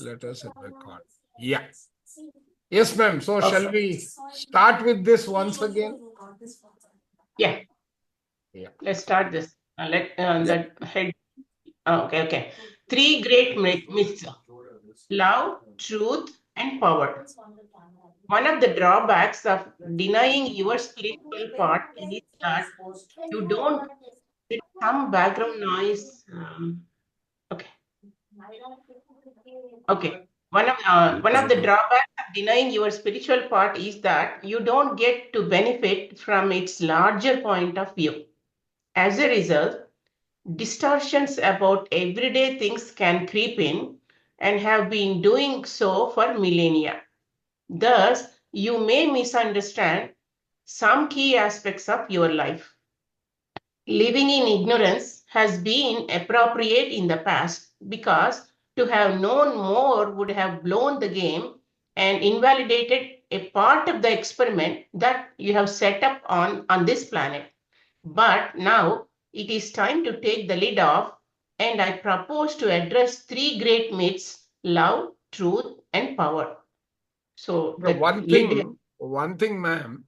let us record. Yeah. Yes, ma'am. So Okay. shall we start with this once again? Yeah. Yeah. Let's start this. Let head. Okay. Three great myths: love, truth, and power. One of the drawbacks of denying your spiritual part is that you don't get some background noise. Okay. Okay. One of the drawbacks of denying your spiritual part is that you don't get to benefit from its larger point of view. As a result, distortions about everyday things can creep in and have been doing so for millennia. Thus, you may misunderstand some key aspects of your life. Living in ignorance has been appropriate in the past because to have known more would have blown the game and invalidated a part of the experiment that you have set up on this planet. But now it is time to take the lid off, and I propose to address three great myths: love, truth, and power. So The the lid. one thing, ma'am,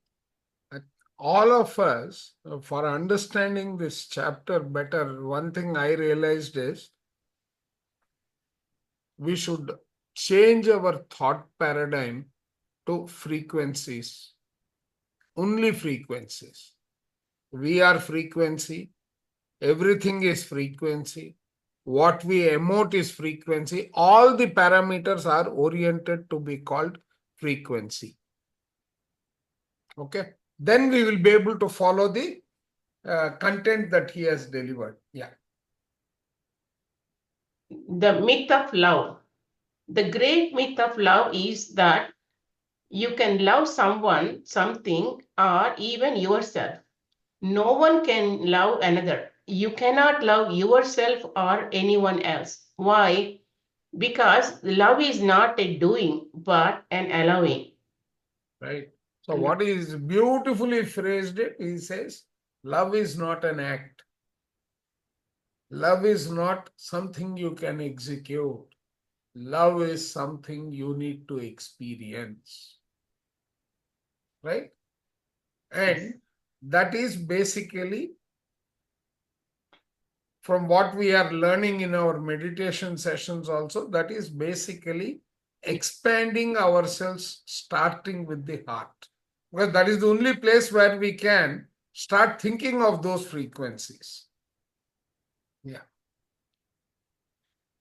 all of us, for understanding this chapter better, one thing I realized is we should change our thought paradigm to frequencies, only frequencies. We are frequency, everything is frequency. What we emote is frequency. All the parameters are oriented to be called frequency. Okay. Then we will be able to follow the content that he has delivered. Yeah. The myth of love. The great myth of love is that you can love someone, something, or even yourself. No one can love another. You cannot love yourself or anyone else. Why? Because love is not a doing, but an allowing. Right. So what is beautifully phrased it, he says, love is not an act. Love is not something you can execute. Love is something you need to experience. Right? And that is basically from what we are learning in our meditation sessions also, that is basically expanding ourselves starting with the heart. Because that is the only place where we can start thinking of those frequencies. Yeah.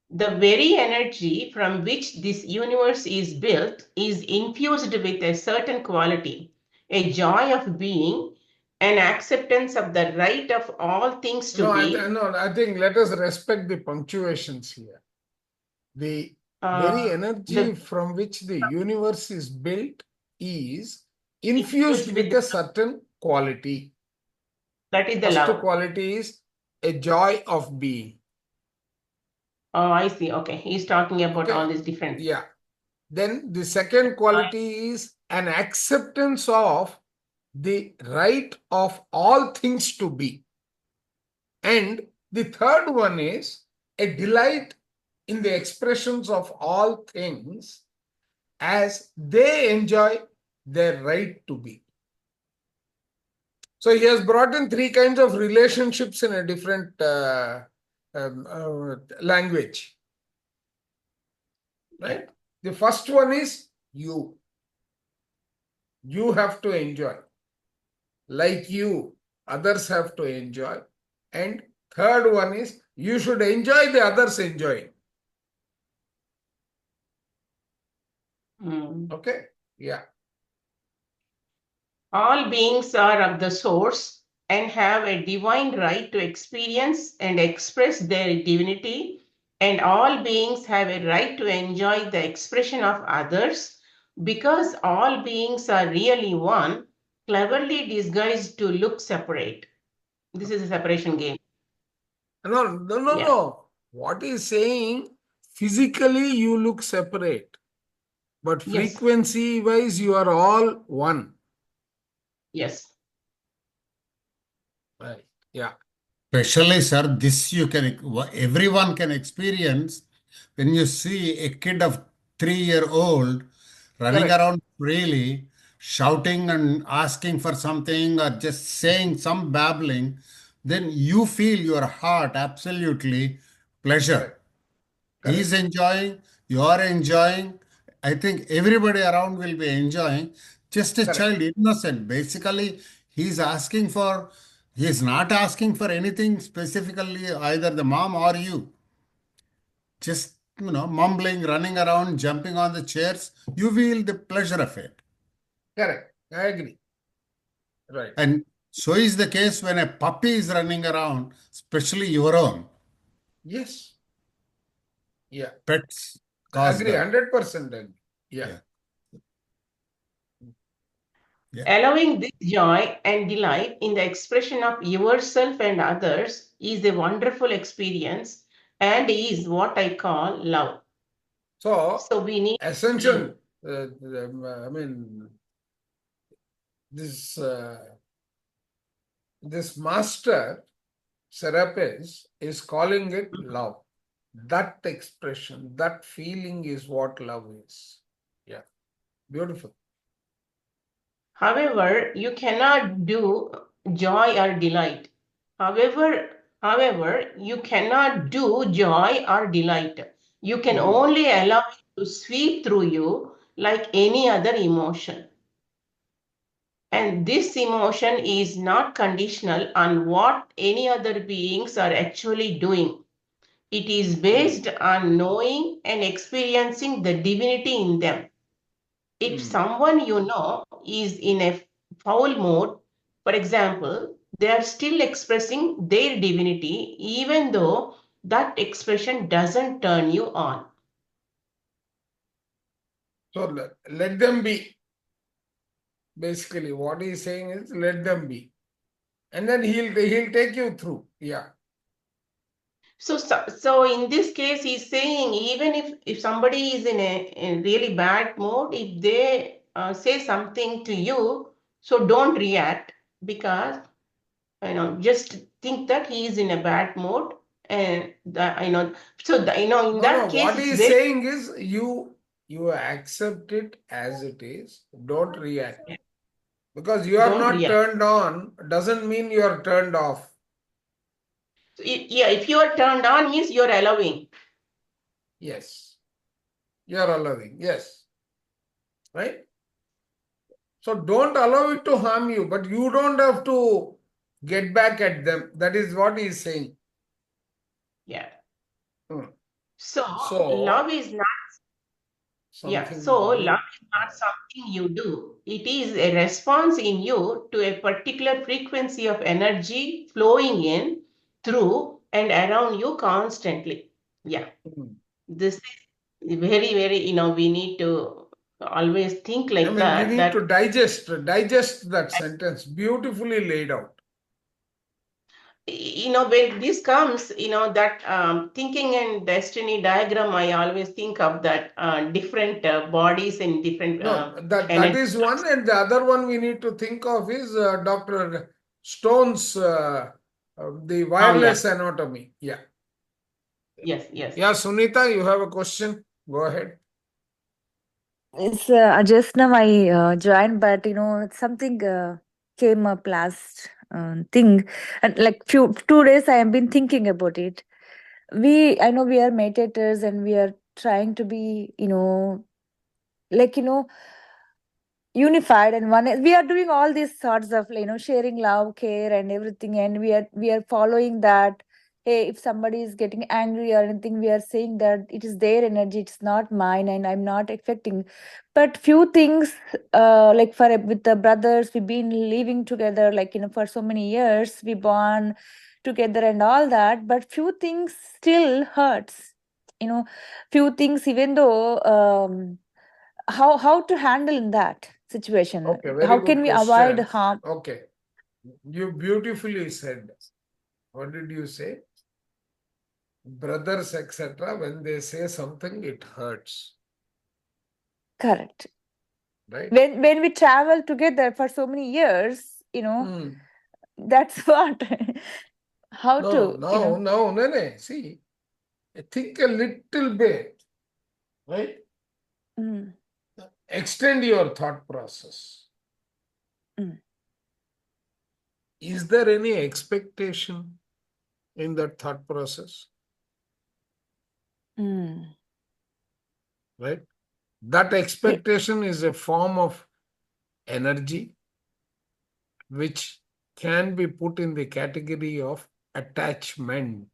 The very energy from which this universe is built is infused with a certain quality, a joy of being, an acceptance of the right of all things to be. I think let us respect the punctuations here. The very energy The from which the universe is built is infused infused with with a certain quality. that is the First love. quality is a joy of being. Oh, I see. Okay, he's talking about Okay. all these different. Yeah. Then the second quality is an acceptance of the right of all things to be. And the third one is a delight in the expressions of all things as they enjoy their right to be. So he has brought in three kinds of relationships in a different language. Right? The first one is you. You have to enjoy. Like you, others have to enjoy. And third one is you should enjoy the others enjoying. Okay? Yeah. All beings are of the source and have a divine right to experience and express their divinity, and all beings have a right to enjoy the expression of others because all beings are really one, cleverly disguised to look separate. This is a separation game. No. Yeah. What is saying, physically you look separate, but Yes. frequency wise you are all one. Yes. Right. Yeah. Especially, sir, this everyone can experience When you see a kid of 3 year old running Correct. around freely, shouting and asking for something or just saying some babbling, then you feel your heart absolutely pleasure. Correct. He is Correct. enjoying, you are enjoying. I think everybody around will be enjoying. Just a Correct. child, innocent. Basically, he's asking for, he's not asking for anything specifically, either the mom or you. Just, mumbling, running around, jumping on the chairs. You feel the pleasure of it. Correct. I agree. Right. And so is the case when a puppy is running around, especially your own. Yes. Yeah. Pets I cause agree. that. 100% agree. Yeah. Yeah. Yeah. Allowing this joy and delight in the expression of yourself and others is a wonderful experience and is what I call love. So, So we need to see. Ascension, I mean, this this master Serapis is calling it love. That expression, that feeling is what love is. Yeah, beautiful. However, you cannot do joy or delight. However, you cannot do joy or delight. You can Mm. only allow it to sweep through you like any other emotion. And this emotion is not conditional on what any other beings are actually doing. It is Mm. based on knowing and experiencing the divinity in them. If Mm. someone you know is in a foul mode, for example, they are still expressing their divinity, even though that expression doesn't turn you on. So let them be. Basically, what he's saying is let them be, and then he'll take you through. Yeah. So in this case, he's saying even if somebody is in really bad mode, if they say something to you, so don't react because just think that he is in a bad mode, and in No, no. that case, What it's he's very saying is you accept it as it is. Don't react. Because you are don't not react. turned on doesn't mean you are turned off. So yeah, if you are turned on, means you're allowing. Yes. You are allowing. Yes. Right? So don't allow it to harm you, but you don't have to get back at them. That is what he is saying. Yeah. Hmm. So love So is not. Yeah, something so you love do. is not something you do. It is a response in you to a particular frequency of energy flowing in, through, and around you constantly. Yeah, Hmm. this is very, very, we need to always think I like mean, we that, need that to digest that sentence, beautifully laid out. when this comes, that thinking and destiny diagram, I always think of that different bodies and different No, that energy. is one, and the other one we need to think of is Dr. Stone's the Oh, yeah. wireless anatomy. Yeah. Yes, yes. Yeah, Sunita, you have a question? Go ahead. It's just now I joined, but something came up last thing, and like few 2 days I have been thinking about it. I know we are meditators and we are trying to be, like unified, and we are doing all these sorts of sharing love, care, and everything, and we are following that. Hey, if somebody is getting angry or anything, we are saying that it is their energy, it's not mine, and I'm not affecting. But few things, like with the brothers, we've been living together, like for so many years, we born together and all that, but few things still hurts, you know few things, even though how to handle in that situation, Okay, very how good can we avoid question. harm. Okay, you beautifully said. What did you say? Brothers, etc., when they say something, it hurts, Correct. right? When we travel together for so many years, Hmm. that's what how No, to no, no, no, no. See, think a little bit, right? Mm. Extend your thought process. Mm. Is there any expectation in that thought process? Mm. Right? That expectation is a form of energy which can be put in the category of attachment.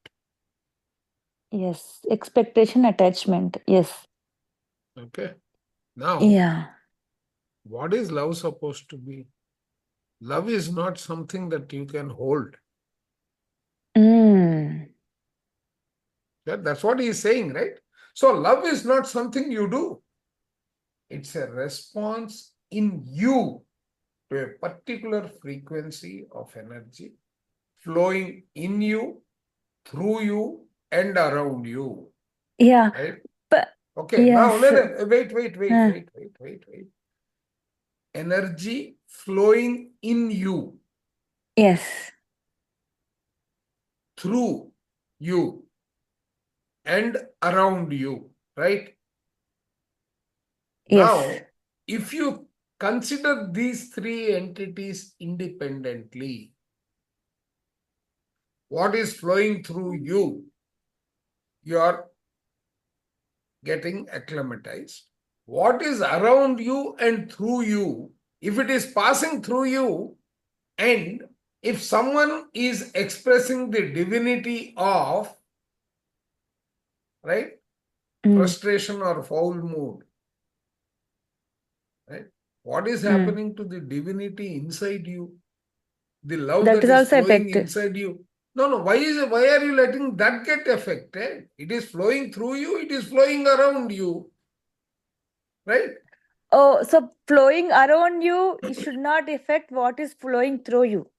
Yes, expectation, attachment. Yes. Okay. Now, Yeah. what is love supposed to be? Love is not something that you can hold. Mm. Yeah, that's what he is saying, right? So, love is not something you do, it's a response in you to a particular frequency of energy flowing in you, through you, and around you. Yeah. Right? But Okay, now yes. Uh, wait. Energy flowing in you, yes. through you, and around you, right? Yes. Now, if you consider these three entities independently, what is flowing through you, you are getting acclimatized. What is around you and through you, if it is passing through you, and if someone is expressing the divinity of, right, Mm. frustration or foul mood, right, what is Mm. happening to the divinity inside you? The love That that is is also flowing effective. inside you. No, why are you letting that get affected? It is flowing through you, it is flowing around you, right? Oh, so flowing around you, it should not affect what is flowing through you.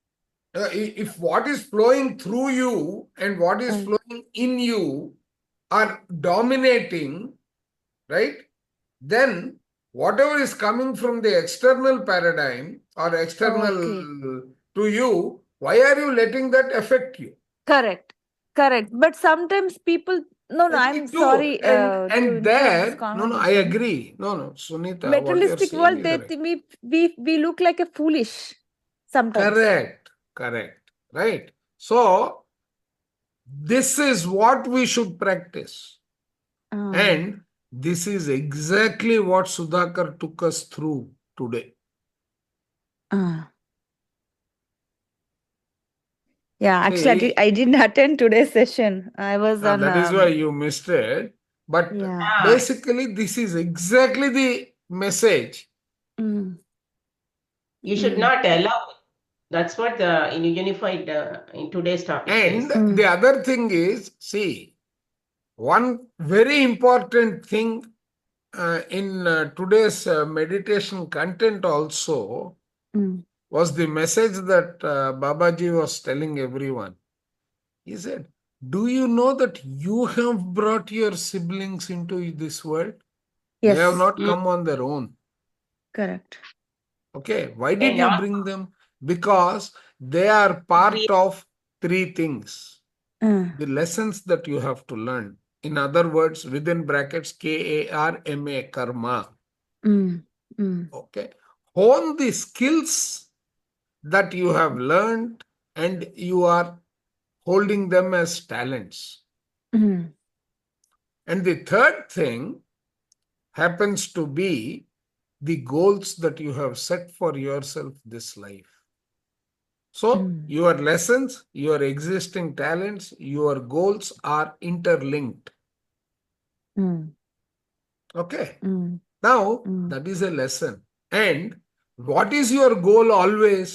If what is flowing through you and what is Mm. flowing in you are dominating, right, then whatever is coming from the external paradigm or external Okay. to you, why are you letting that affect you? Correct. Correct. But sometimes people, no, I'm It do, sorry to and interrupt this there, no, I conversation. agree. No, Sunita, what you're Materialistic saying world, is they right. we look like a foolish sometimes. Correct, right? So this is what we should practice. Ah. And this is exactly what Sudhakar took us through today. Ah. Yeah, actually, See, I didn't attend today's session. I was on. that is why you missed it. But Yeah. Ah, basically, this is exactly the message. Mm. you should Mm. not allow. That's what the unified in today's topic And says. the Mm. other thing is, see, one very important thing in today's meditation content also Mm. was the message that Babaji was telling everyone. He said, do you know that you have brought your siblings into this world? They have Yes. not Mm. come on their own. Correct. Okay, why did And you also bring them? Because they are part of three things. Mm. The lessons that you have to learn. In other words, within brackets, KARMA, karma. Mm. Mm. Okay, hone the skills that you have learned and you are holding them as talents. Mm. And the third thing happens to be the goals that you have set for yourself this life. So, Mm. your lessons, your existing talents, your goals are interlinked. Mm. Okay. Mm. Now, Mm. that is a lesson. And what is your goal always?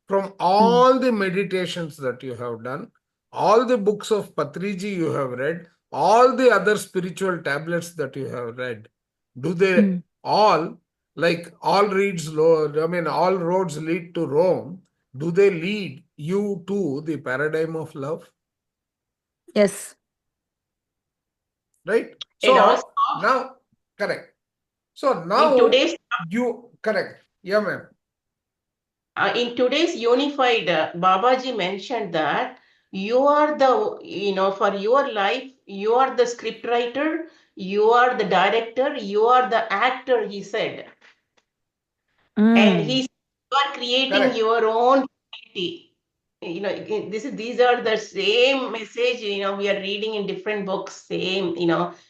From Mm. all the meditations that you have done, all the books of Patriji you have read, all the other spiritual tablets that you have read, do they Mm. all, like all all roads lead to Rome, do they lead you to the paradigm of love? Yes. and Right? also So now, correct. So in now today's you, correct. Yeah, ma'am. in today's unified Babaji mentioned that You are for your life, you are the script writer, you are the director, you are the actor, he said. And Mm. you are creating Correct. your own reality. These are the same message, we are reading in different books, same,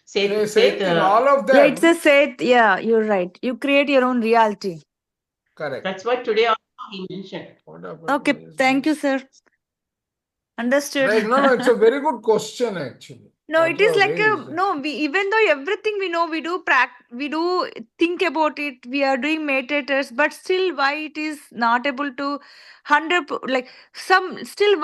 say, Same thing, all of Yeah, it's a them. set. Yeah, you're right. You create your own reality. Correct. that's what today also he mentioned. What happened? Okay, Why is thank you, this? sir. Understood. Right. No, it's a very good question actually. No, What it you is have like raised. we even though everything we know, we do think about it, we are doing meditators, but still why it is not able to 100 like some still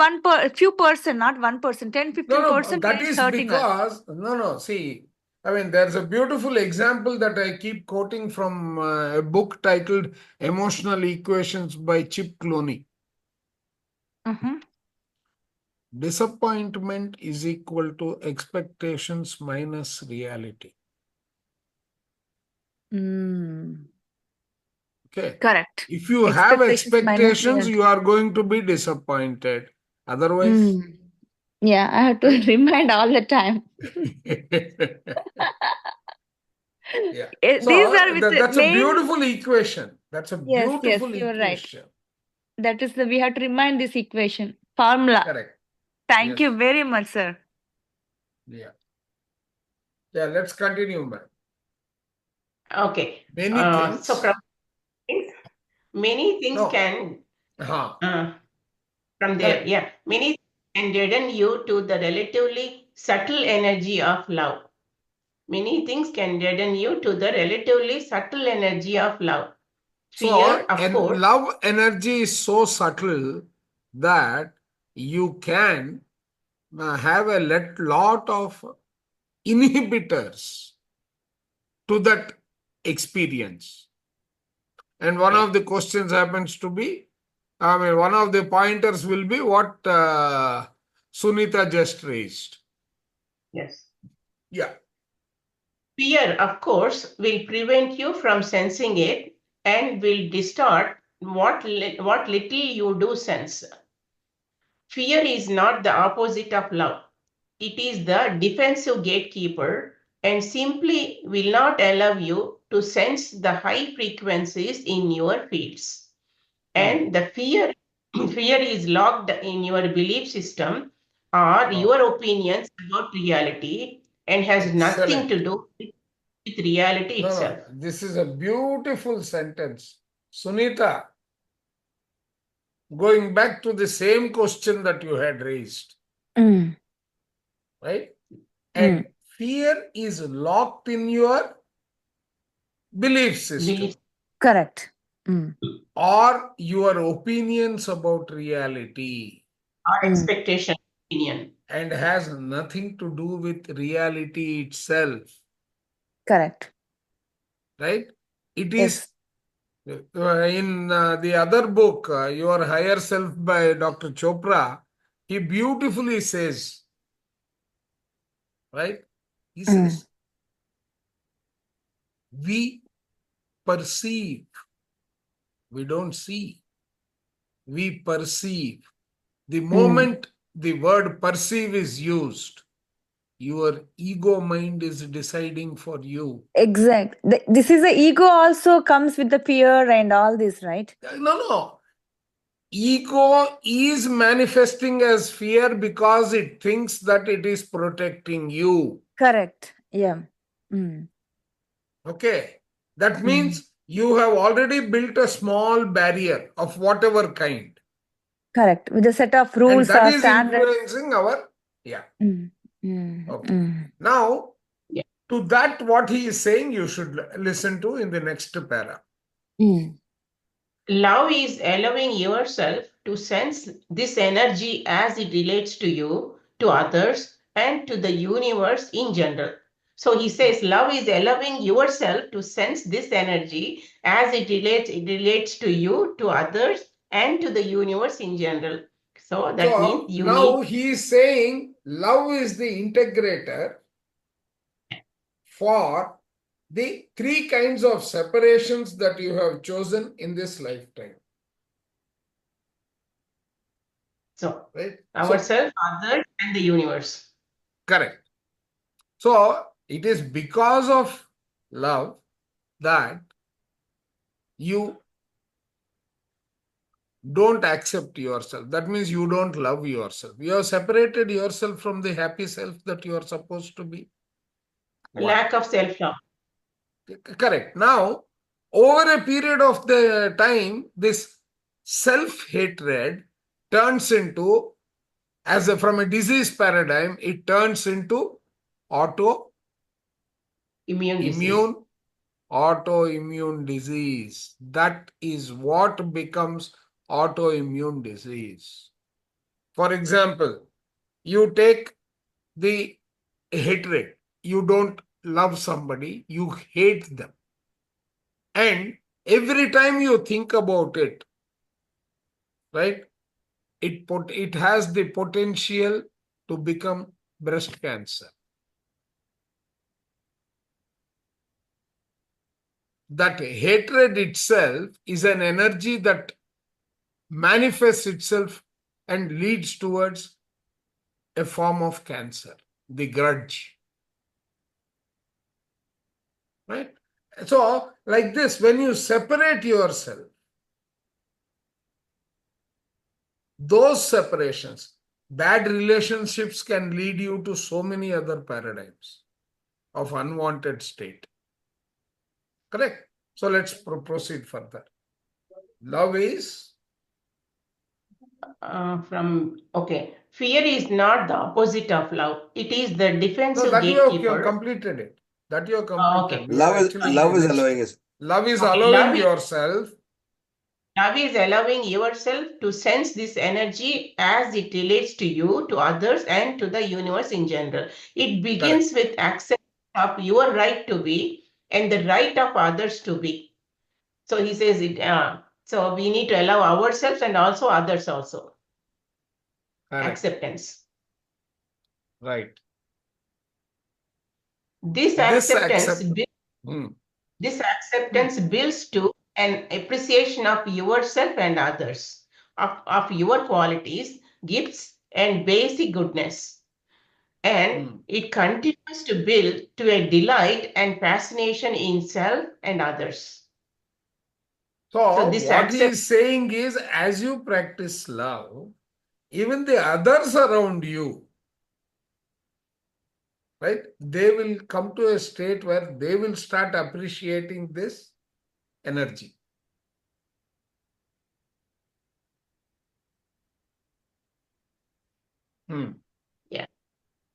few person, not 1%, 10, No, 15% that is is hurting us. because, see, I mean, there's a beautiful example that I keep quoting from a book titled Emotional Equations by Chip Clooney. Mm-hmm. Disappointment is equal to expectations minus reality. Mm. Okay. Correct. If you have Expectations minus expectations, reality. you are going to be disappointed. Otherwise, Mm. Yeah, I have to right? remind all the time. Yeah. These So are with the that's a main. beautiful equation. That's a Yes, yes, beautiful you're right. equation. That is we have to remind this equation formula. Correct. Thank Yes. you very much, sir. Yeah. Yeah. Let's continue, man. Okay. Many So things. from many things No. can Huh. from there, Correct. yeah, many can deaden you to the relatively subtle energy of love. Many things can deaden you to the relatively subtle energy of love. Fear, So, of and course, love energy is so subtle that you can have a lot of inhibitors to that experience. And one yeah, of the questions happens to be, I mean, one of the pointers will be what Sunita just raised. yes. Yeah. Fear, of course, will prevent you from sensing it and will distort what little you do sense. Fear is not the opposite of love. It is the defensive gatekeeper and simply will not allow you to sense the high frequencies in your fields. And the fear is locked in your belief system or Oh, your opinions about reality and has nothing to excellent. do with reality No, itself. this is a beautiful sentence. Sunita, going back to the same question that you had raised, Mm. right? Mm. And fear is locked in your belief system Belief Correct. Mm. or your opinions about reality or Mm. expectation, opinion. and has nothing to do with reality itself, Correct. right? It is Yes. in the other book, Your Higher Self by Dr. Chopra, he beautifully says, right? He Mm. says, we perceive, we don't see, we perceive. The Mm. moment the word perceive is used, your ego mind is deciding for you. Exact. This is the ego also comes with the fear and all this, right? No. Ego is manifesting as fear because it thinks that it is protecting you. Correct. Yeah. Mm. Okay. That Mm. means you have already built a small barrier of whatever kind. Correct. With a set of And rules that or is standards. influencing our, yeah. Mm. Mm. Okay. Mm. Now, Yeah. to that, what he is saying, you should listen to in the next para. Mm. Love is allowing yourself to sense this energy as it relates to you, to others, and to the universe in general. So he says, love is allowing yourself to sense this energy as it relates to you, to others, and to the universe in general. So that means So you need now he is saying love is the integrator for the three kinds of separations that you have chosen in this lifetime. So right? So, ourselves, others, and the universe. correct. So, it is because of love that you don't accept yourself. That means you don't love yourself. You have separated yourself from the happy self that you are supposed to be. One. Lack of self-love. Correct. Now, over a period of the time, this self-hatred turns into, from a disease paradigm, it turns into auto Immune disease. immune autoimmune disease. That is what becomes autoimmune disease. For example, you take the hatred. You don't love somebody, you hate them. And every time you think about it, right, it has the potential to become breast cancer. That hatred itself is an energy that manifests itself and leads towards a form of cancer, the grudge. Right? So, like this, when you separate yourself, those separations, bad relationships can lead you to so many other paradigms of unwanted state. Correct? So let's proceed further. Love is? Fear is not the opposite of love. It is the No, defensive that you have gatekeeper. completed it. That you have completed. Okay. We are Love is actually love is next. allowing us. Love is Okay, allowing love is- yourself. Love is allowing yourself to sense this energy as it relates to you, to others, and to the universe in general. It begins with acceptance of your right to be and the right of others to be. So he says it. So we need to allow ourselves and also others also. Correct. Acceptance. Right. This This acceptance Hmm. This acceptance builds to an appreciation of yourself and others, of your qualities, gifts, and basic goodness. And it continues to build to a delight and fascination in self and others. So this what he is saying is, as you practice love, even the others around you, right, they will come to a state where they will start appreciating this energy. Yeah.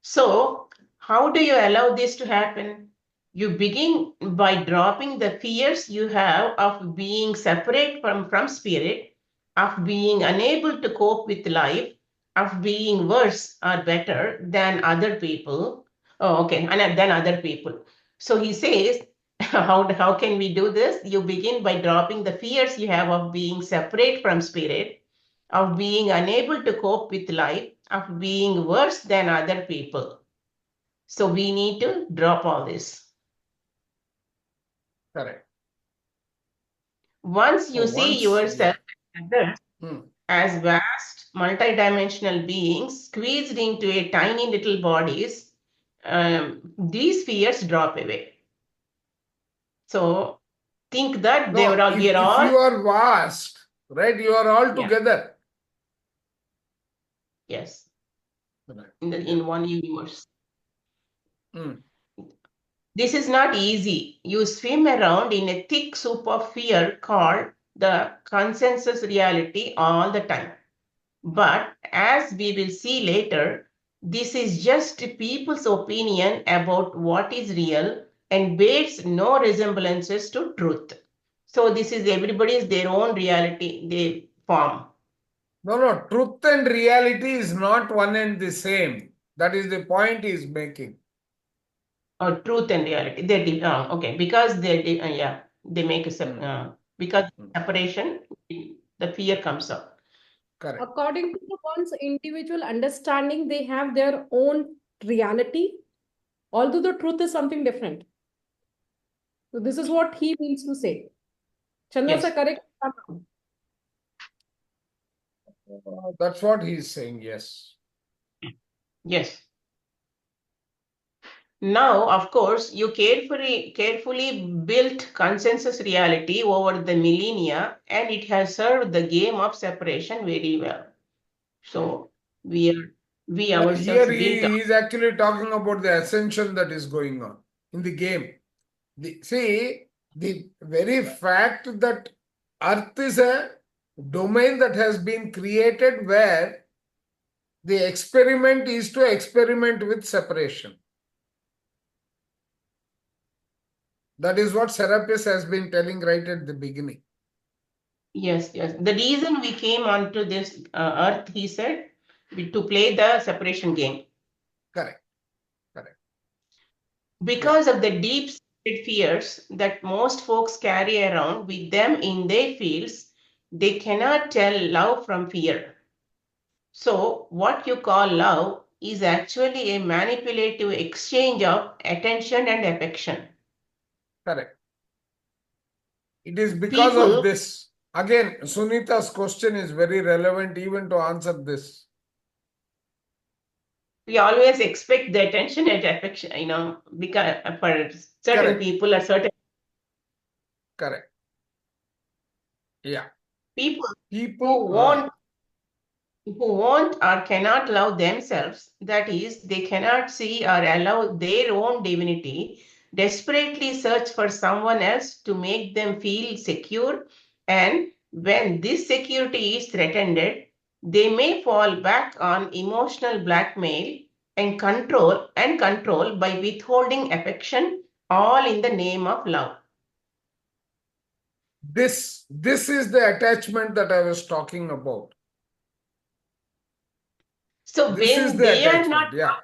So, how do you allow this to happen? You begin by dropping the fears you have of being separate from spirit, of being unable to cope with life, of being worse or better than other people. Oh, okay, and than other people. So he says, how can we do this? You begin by dropping the fears you have of being separate from spirit, of being unable to cope with life, of being worse than other people. So we need to drop all this. Correct. Once you see yourself and others as vast, multidimensional beings squeezed into a tiny little bodies, these fears drop away. So think that No, if you are vast, right, you are all together. Yes. Right. In one universe. This is not easy. You swim around in a thick soup of fear called the consensus reality all the time. But as we will see later, this is just people's opinion about what is real and bears no resemblances to truth. So this is everybody's their own reality they form. No, truth and reality is not one and the same. That is the point he is making. Or truth and reality. Okay, because they make a because separation, the fear comes up. Correct. According to one's individual understanding, they have their own reality, although the truth is something different. So this is what he means to say. Chandra, Yes. sir, correct? That's what he's saying, yes. Yes. Now, of course, you carefully built consensus reality over the millennia, and it has served the game of separation very well. So we But here ourselves built. he is actually talking about the ascension that is going on in the game. See, the very fact that Earth is a domain that has been created where the experiment is to experiment with separation. That is what Serapis has been telling right at the beginning. Yes, yes. The reason we came onto this earth, he said, to play the separation game. Correct. Correct. Because of the deep fears that most folks carry around with them in their fields, they cannot tell love from fear. So, what you call love is actually a manipulative exchange of attention and affection. Correct. It is because of this. Again, Sunita's question is very relevant even to answer this. We always expect the attention and affection, because for certain Correct. people or certain Correct. Yeah. people People who won't or cannot love themselves, that is, they cannot see or allow their own divinity, desperately search for someone else to make them feel secure. And when this security is threatened, they may fall back on emotional blackmail and control by withholding affection, all in the name of love. this is the attachment that I was talking about. So This is when the they are attachment. not, Yeah.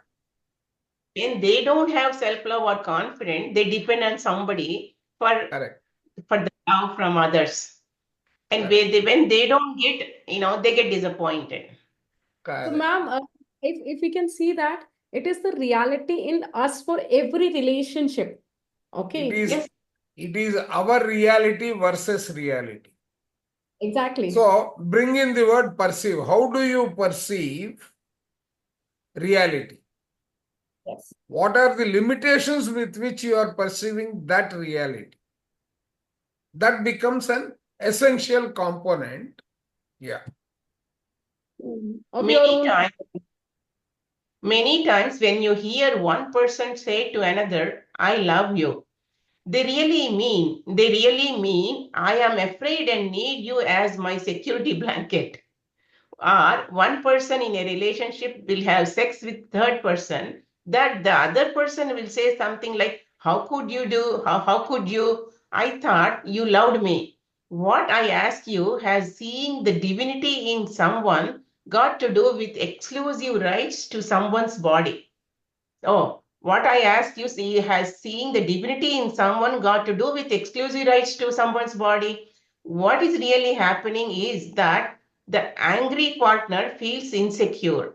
when they don't have self-love or confidence, they depend on somebody for Correct. the love from others. And Correct. when they don't get, they get disappointed. So, Correct. ma'am, if we can see that it is the reality in us for every relationship. Okay. Yes. It is our reality versus reality. Exactly. So bring in the word perceive. How do you perceive reality? Yes. What are the limitations with which you are perceiving that reality? That becomes an essential component. Yeah. Of your own. Many times when you hear one person say to another, I love you, they really mean, I am afraid and need you as my security blanket. Or one person in a relationship will have sex with third person, that the other person will say something like, how could you do, how could you, I thought you loved me. What I ask you, has seeing the divinity in someone got to do with exclusive rights to someone's body? Oh, what I asked you, see, has seeing the divinity in someone got to do with exclusive rights to someone's body? What is really happening is that the angry partner feels insecure.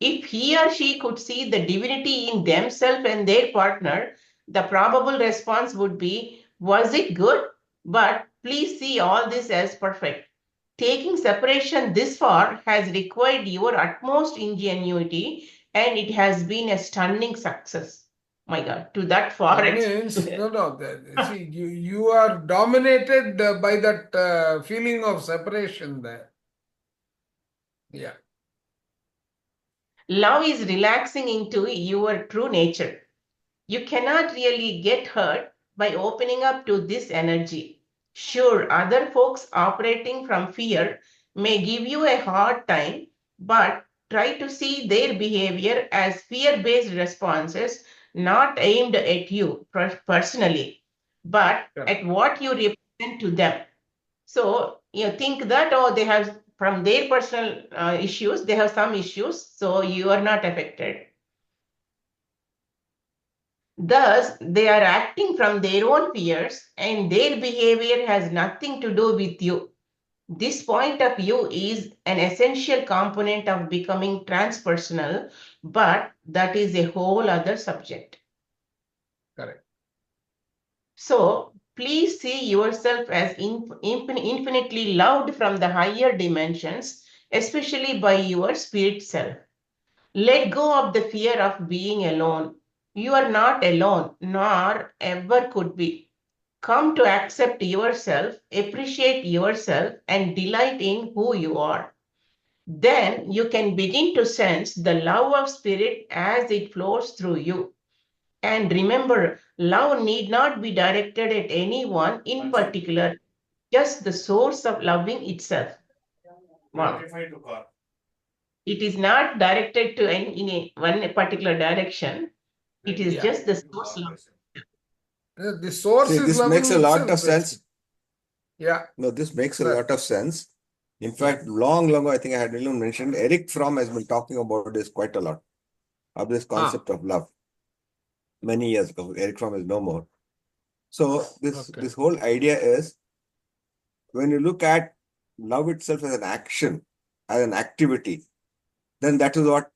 If he or she could see the divinity in themselves and their partner, the probable response would be, was it good? But please see all this as perfect. Taking separation this far has required your utmost ingenuity, and it has been a stunning success. My God, to that far That means, see, you are dominated by that feeling of separation there. Yeah. Love is relaxing into your true nature. You cannot really get hurt by opening up to this energy. Sure, other folks operating from fear may give you a hard time, but try to see their behavior as fear based responses, not aimed at you personally, but at what you represent to them. So you think that, oh, they have from their personal issues, they have some issues, so you are not affected. Thus, they are acting from their own fears, and their behavior has nothing to do with you. This point of view is an essential component of becoming transpersonal, but that is a whole other subject. Correct. So, please see yourself as infinitely loved from the higher dimensions, especially by your spirit self. Let go of the fear of being alone. You are not alone, nor ever could be. Come to accept yourself, appreciate yourself, and delight in who you are. Then you can begin to sense the love of spirit as it flows through you. And remember, love need not be directed at anyone in particular, just the source of loving itself. Wow. It is not directed to one particular direction. It is Yeah. just the source love. The source See, is this loving makes a lot of itself, sense. basically. Yeah. No, this makes a Sir. lot of sense. In fact, long ago, I think I had even mentioned, Eric Fromm has been talking about this quite a lot, of this concept of love. Many years ago, Eric Fromm is no more. So this whole idea is, when you look at love itself as an action, as an activity, then that is what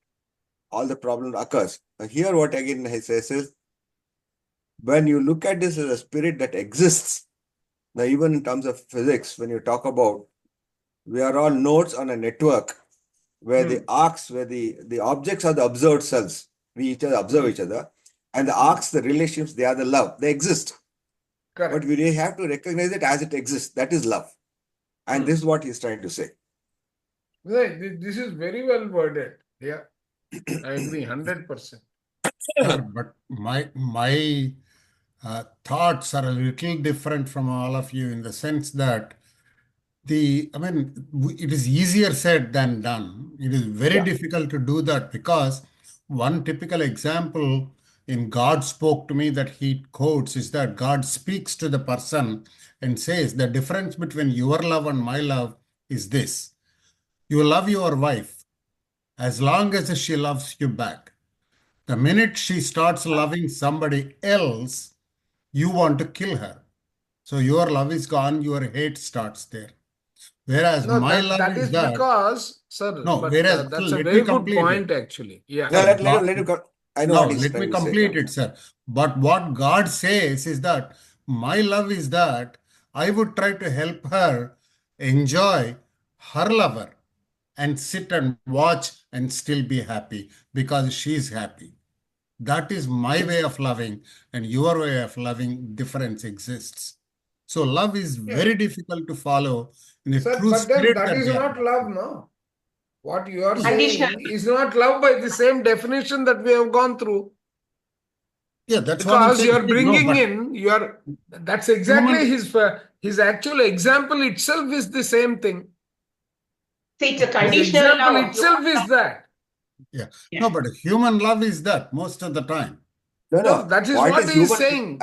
all the problem occurs. Here, what again he says is, when you look at this as a spirit that exists, now even in terms of physics, when you talk about, we are all nodes on a network where the arcs, where the objects are the observed selves. We each other observe each other, and the arcs, the relationships, they are the love. They exist. Correct. But we have to recognize it as it exists. That is love. And this is what he's trying to say. Right. This is very well worded. Yeah. I agree 100%. But my thoughts are a little different from all of you in the sense that it is easier said than done. It is very difficult to do that because one typical example in God spoke to me that he quotes is that God speaks to the person and says, the difference between your love and my love is this. You love your wife as long as she loves you back. The minute she starts loving somebody else, you want to kill her. So your love is gone, your hate starts there. Whereas No, my love that is is that. because, sir, No, but whereas, that's a let very me good complete it. point, actually. Yeah. No, Sir, let him go. I know no, what he's let me trying to say. complete it, sir. But what God says is that my love is that I would try to help her enjoy her lover and sit and watch and still be happy because she's happy. That is my way of loving, and your way of loving, difference exists. So love is very difficult to follow in a Sir, true but then spirit that that is we are. not love, no? What you are Conditional. saying is not love by the same definition that we have gone through. Yeah, that's what I'm Because saying. you are No, bringing but that's exactly human, his actual example itself is the same thing. See, it's a His conditional example love. itself is that. yeah. Yeah. No, but human love is that most of the time. No, that is what he is saying.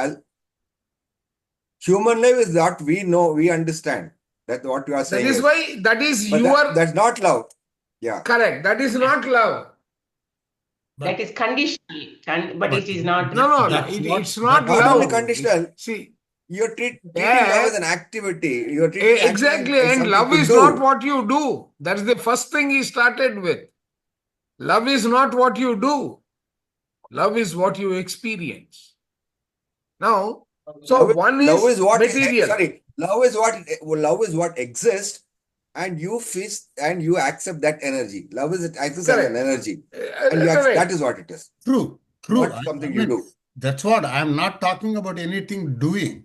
Human love is what we know, we understand. That's what you are That saying. is why that is But your that's not love. Yeah. correct. That is not love. That is conditional, but it is not. No. That's It's what not Not only love. conditional. See, You're treating love as an activity. You're treating activity exactly. as And something love to is do. not what you do. That's the first thing he started with. Love is not what you do. Love is what you experience. Now, so one love is is what material. love is what exists, and you feast and you accept that energy. Love is, it exists as an Correct. energy, and that is what it is. True. Not something you do. That's what I'm not talking about anything doing.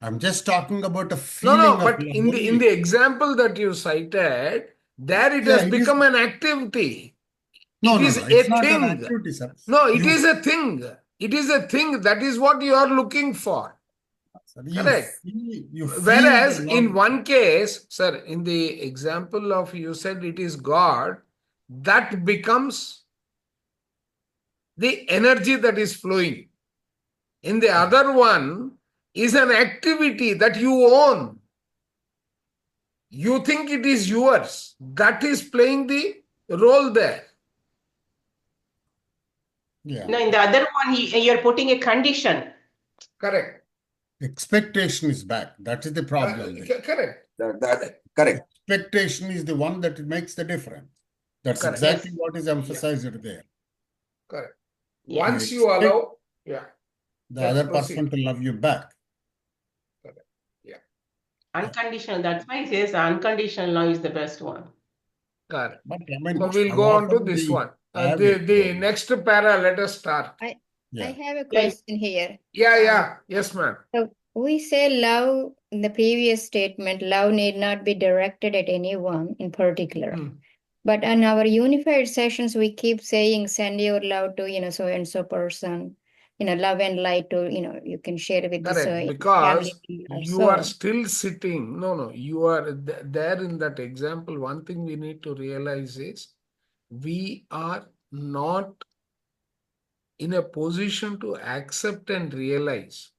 I'm just talking about a No, feeling of but love in only. the example that you cited, there it Yeah, has it is. become an activity. No, It is it's a not an thing. activity, sir. No, it is a thing. It is a thing. That is what you are looking for. Correct. You feel the Whereas in love. one case, sir, in the example of you said it is God, that becomes the energy that is flowing. In the other one is an activity that you own. You think it is yours. That is playing the role there. Yeah. No, in the other one, you're putting a condition. Correct. Expectation is back. That is the problem. Correct. Correct. Expectation is the one that makes the difference. That's Correct. exactly Yes. what is emphasized there. Correct. Yeah. Once you allow, the Yes, other proceed. person to love you back. Correct. Yeah. Unconditional. That's why he says unconditional love is the best one. Correct. But I mean, So we'll how go on to often this we one. have The it? next para, let us start. I Yeah. have a Yeah. question here. Yeah. Yes, ma'am. So we say love in the previous statement, love need not be directed at anyone in particular. Hmm. But on our unified sessions, we keep saying send your love to, so and so person, love and light to, you can share with this Correct. family Because or you are so. still sitting. No, you are there in that example. One thing we need to realize is we are not in a position to accept and realize.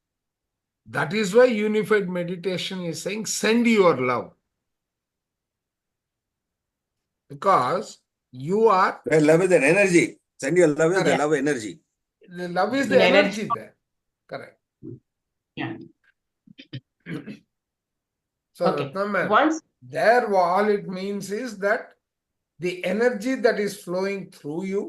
That is why unified meditation is saying send your love. Because you are, Where love is an energy. Send your love is the Correct. love energy. the love is In the energy. energy there. Correct. Yeah. So, Okay. Ratnam ma'am, Once there all it means is that the energy that is flowing through you,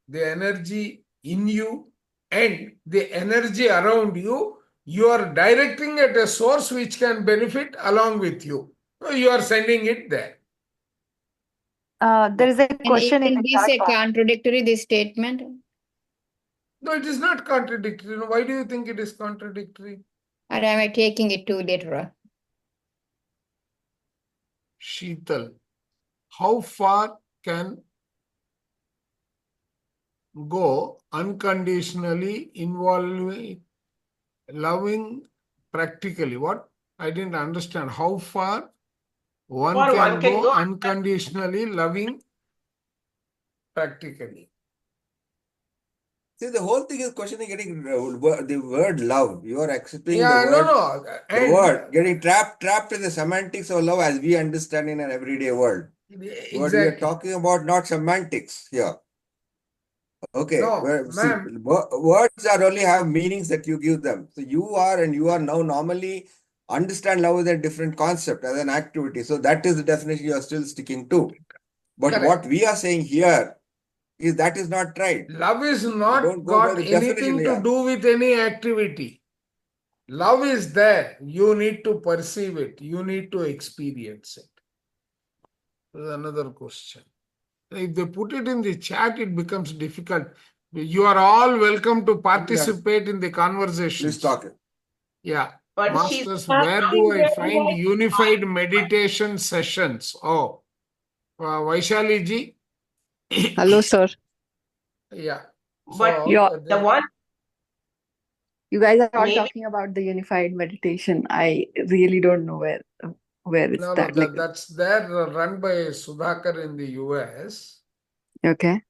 the energy in you, and the energy around you, you are directing at a source which can benefit along with you. So you are sending it there. There is a And question in isn't the this chat a box. contradictory, this statement? No, it is not contradictory. Why do you think it is contradictory? Or am I taking it too literal? Sheetal, how far can go unconditionally involving loving practically? What? I didn't understand. How far one or can one can go go unconditionally loving practically? See, the whole thing is questioning getting the word love. You are accepting the Yeah, word, no. the And word, getting trapped in the semantics of love as we understand in an everyday world. What we are exactly. talking about, not semantics here. Okay, No, see, ma'am. words are only have meanings that you give them. So you are now normally understand love as a different concept, as an activity. So that is the definition you are still sticking to. But Correct. what we are saying here is that is not right. Love is So not don't go by got the definition anything to here. do with any activity. Love is there. You need to perceive it. You need to experience it. There's another question. If they put it in the chat, it becomes difficult. You are all welcome to participate in the Please conversations. talk it. Yeah. but she's Masters, Ma'am, where do I find unified meditation sessions? Oh, Vaishali ji. Hello, sir. Yeah. but So, Yeah, the one you guys are all maybe talking about the unified meditation. I really don't know where is no, that. Like, that's there run by Sudhakar in the US. okay.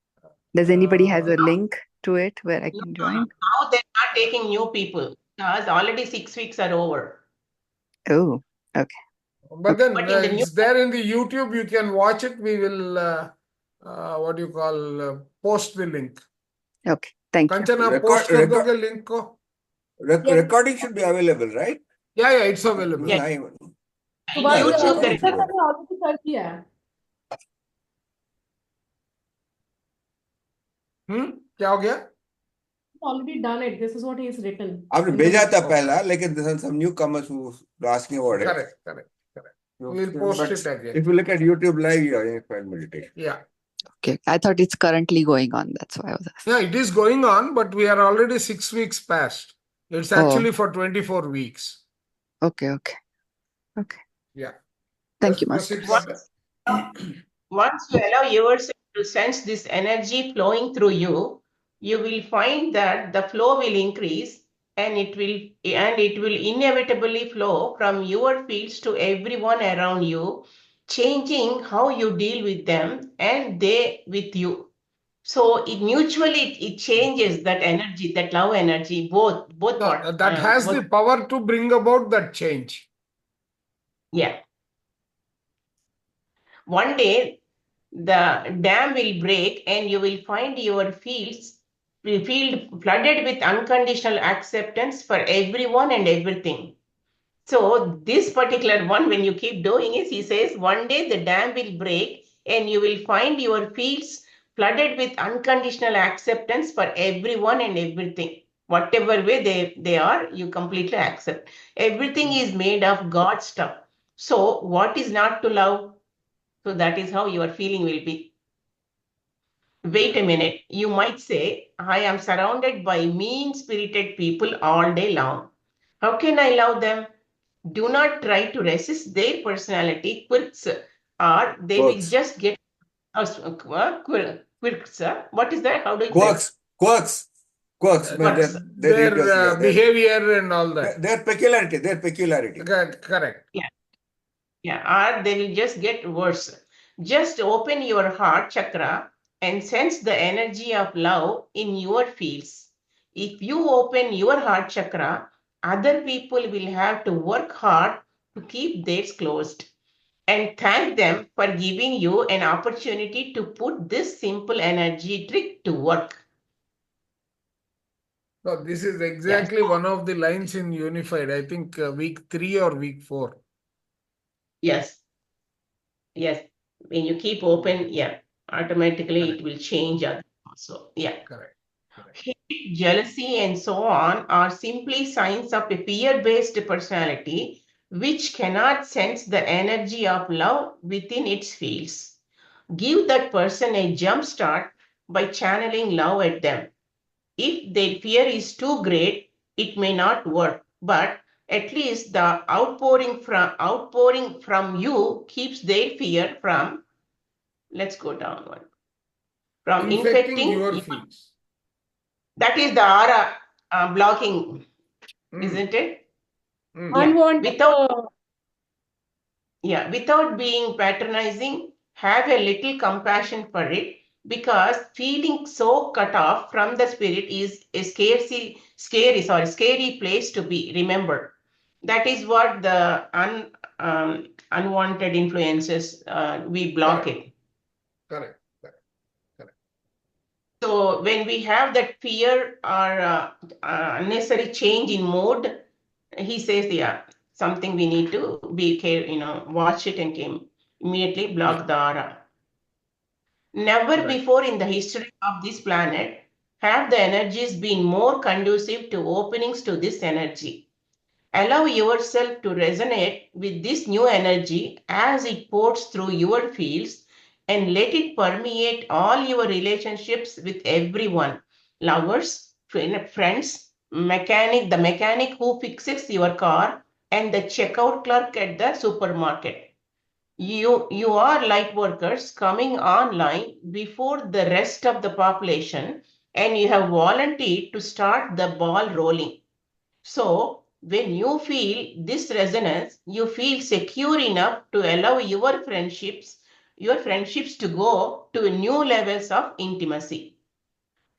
Does anybody has Uh, a link to it where I no, can no, no. join? Now they're not taking new people. Because already 6 weeks are over. Oh, okay. But Okay. then But in the new it's there in the YouTube. You can watch it. We will, what do you call, post the link. Okay. Thank you. Kanchana, post kar doge link ko? Yes. Recording should be available, right? Yeah, it's available. Yeah. Subhash ji, YouTube the recording should be मैंने already कर दिया है. क्या हो गया? Already done it. This is what he's written. आपने in the भेजा था book. पहला, लेकिन there are some newcomers who are asking about it. Correct. We'll post But it again. if you look at YouTube live, you are unified meditation. Yeah. Okay. I thought it's currently going on. That's why I was asking. Yeah, it is going on, but we are already 6 weeks past. It's actually for 24 weeks. Okay. Yeah. Thank you, Let's Master. proceed further. once you allow yourself to sense this energy flowing through you, you will find that the flow will increase and it will inevitably flow from your fields to everyone around you, changing how you deal with them and they with you. So it mutually it changes that energy, that love energy, both No, that has the power to bring about that change. yeah. One day the dam will break and you will find your field flooded with unconditional acceptance for everyone and everything. So this particular one, when you keep doing it, he says, one day the dam will break and you will find your fields flooded with unconditional acceptance for everyone and everything. Whatever way they are, you completely accept. Everything is made of God's stuff. So what is not to love? So that is how your feeling will be. Wait a minute, you might say, I am surrounded by mean-spirited people all day long. How can I love them? Do not try to resist their personality quirks, or they will Quirks. just get quirks. What is that? How do you say? Quirks. Quirks. Their behavior and all that. Their peculiarity. Correct. Yeah, or they will just get worse. Just open your heart chakra and sense the energy of love in your fields. If you open your heart chakra, other people will have to work hard to keep theirs closed. And thank them for giving you an opportunity to put this simple energy trick to work. No, this is exactly one of the lines in Unified. I think week 3 or week 4. Yes. When you keep open, automatically Correct. it will change also. Correct. Hate, jealousy, and so on are simply signs of a fear-based personality which cannot sense the energy of love within its fields. Give that person a jump start by channeling love at them. If their fear is too great, it may not work, but at least the outpouring from you keeps their fear from, let's go downward, from Infecting infecting your fields. That is the aura blocking, Mm. isn't it? Unwanted. Without being patronizing, have a little compassion for it, because feeling so cut off from the spirit is a scary place to be. Remember, that is what the unwanted influences, we block it. Correct. So when we have that fear or unnecessary change in mood, he says, something we need to be careful, watch it and immediately block the aura. Never Correct. before in the history of this planet have the energies been more conducive to openings to this energy. Allow yourself to resonate with this new energy as it pours through your fields, and let it permeate all your relationships with everyone. Lovers, friends, the mechanic who fixes your car, and the checkout clerk at the supermarket. You are light workers coming online before the rest of the population, and you have volunteered to start the ball rolling. So, when you feel this resonance, you feel secure enough to allow your friendships to go to new levels of intimacy.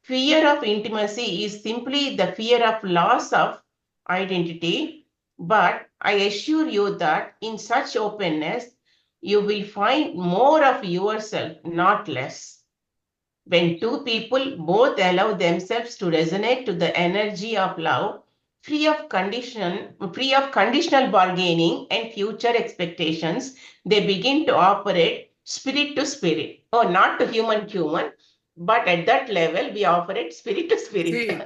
Fear of intimacy is simply the fear of loss of identity, but I assure you that in such openness, you will find more of yourself, not less. When two people both allow themselves to resonate to the energy of love, free of conditional bargaining and future expectations, they begin to operate spirit to spirit. Oh, not to human, but at that level, we operate spirit to spirit. See,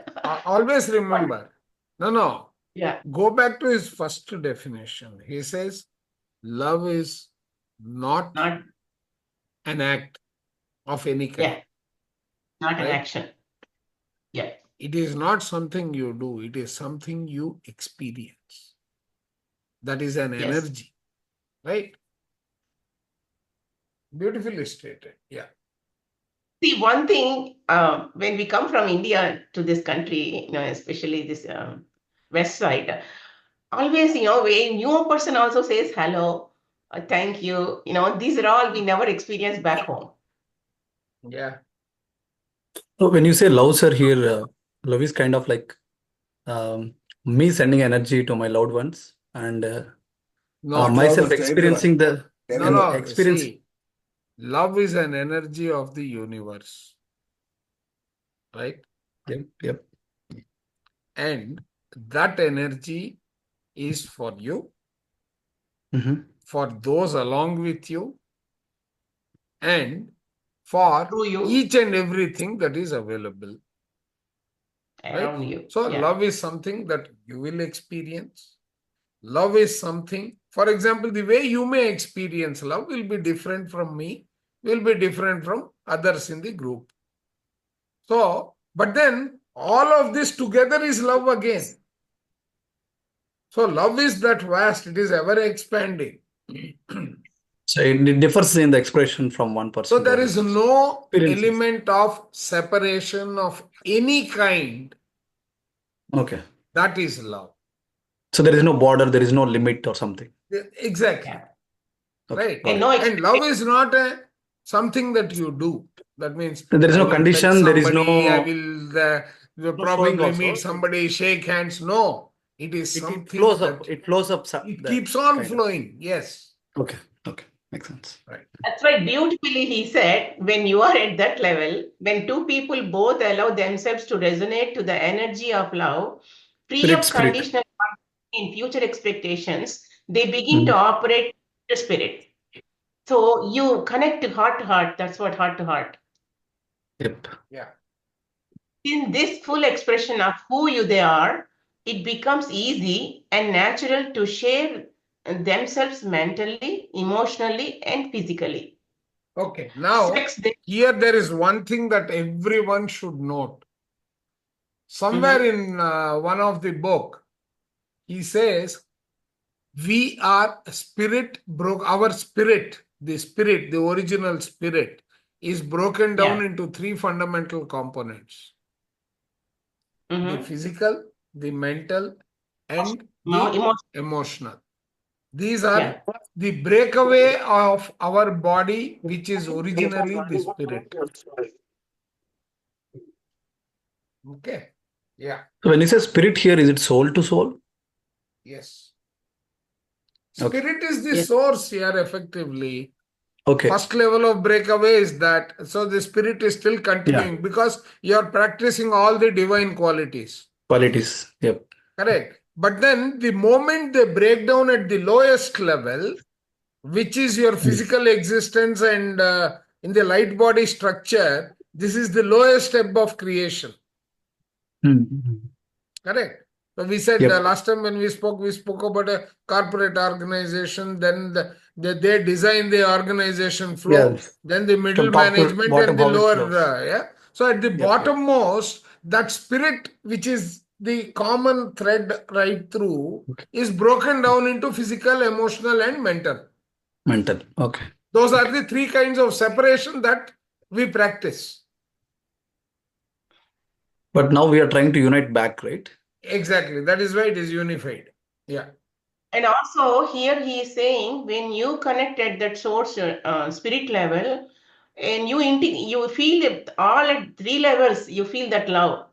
always remember. No. Yeah. Go back to his first definition. He says, love is not an act of any kind. Not an right? action. Yeah. It is not something you do. It is something you experience. That is an energy, right? Beautifully stated. Yeah. See, one thing, when we come from India to this country, especially this west side, always, a new person also says hello, thank you. These are all we never experienced back home. Yeah. So when you say love, sir, here, love is kind of like me sending energy to my loved ones, and myself experiencing the experience. See, love is an energy of the universe, right? Yep. And that energy is for you, for those along with you, and for each and everything that is available around you. So love is something that you will experience. Love is something for example, the way you may experience love will be different from me, will be different from others in the group. So, but then all of this together is love again. So love is that vast, it is ever expanding. So it differs in the expression from one person So to there other. is no Experiences. element of separation of any kind. Okay. That is love. So there is no border, there is no limit or something. Exactly. Yeah. Okay, Right. got And it. no And love is not something that you do. That means There is I no will touch condition, there is somebody, I no will no showing probably also. meet somebody, shake hands. No, it is It something flows up. that It flows up. it That keeps on kind of. flowing. Yes. Okay. Okay. Makes sense. Right. That's why beautifully he said, when you are at that level, when two people both allow themselves to resonate to the energy of love, free of Spirit. conditional in future expectations, they begin to operate the spirit. So you connect to heart. That's what heart to heart. Yep. Yeah. In this full expression of who they are, it becomes easy and natural to share themselves mentally, emotionally, and physically. Okay. Now, here there is one thing that everyone should note. Somewhere in one of the book, he says, we are spirit, our spirit, the original spirit, is broken down into three fundamental components. The physical, the mental, and the emotional. These are the breakaway of our body, which is originally the spirit. Okay. Yeah. So when you say spirit here, is it soul to soul? Yes. Okay. Spirit is the source here, effectively. Okay. First level of breakaway is that. So the spirit is still continuing because you are practicing all the divine qualities. Qualities. Yep. Correct. But then the moment they break down at the lowest level, which is your physical existence and in the light body structure, this is the lowest ebb of creation. Correct. So we said last time when we spoke about a corporate organization, then they design the organization flow, then the middle management and the lower. So at the bottommost, that spirit, which is the common thread right through, is broken down into physical, emotional, and mental. Mental. Okay. Those are the three kinds of separation that we practice. But now we are trying to unite back, right? Exactly. That is why it is unified. Yeah. And also here he is saying, when you connect at that source spirit level, and you feel it all at three levels, you feel that love,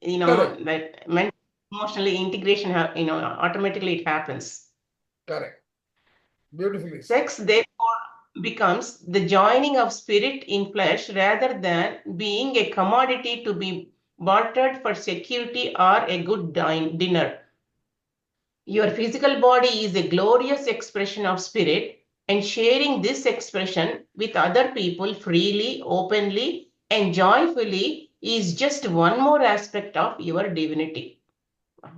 Correct. that emotionally integration, automatically it happens. Correct. Beautifully. Sex therefore becomes the joining of spirit in flesh rather than being a commodity to be bartered for security or a good dinner. Your physical body is a glorious expression of spirit, and sharing this expression with other people freely, openly, and joyfully is just one more aspect of your divinity.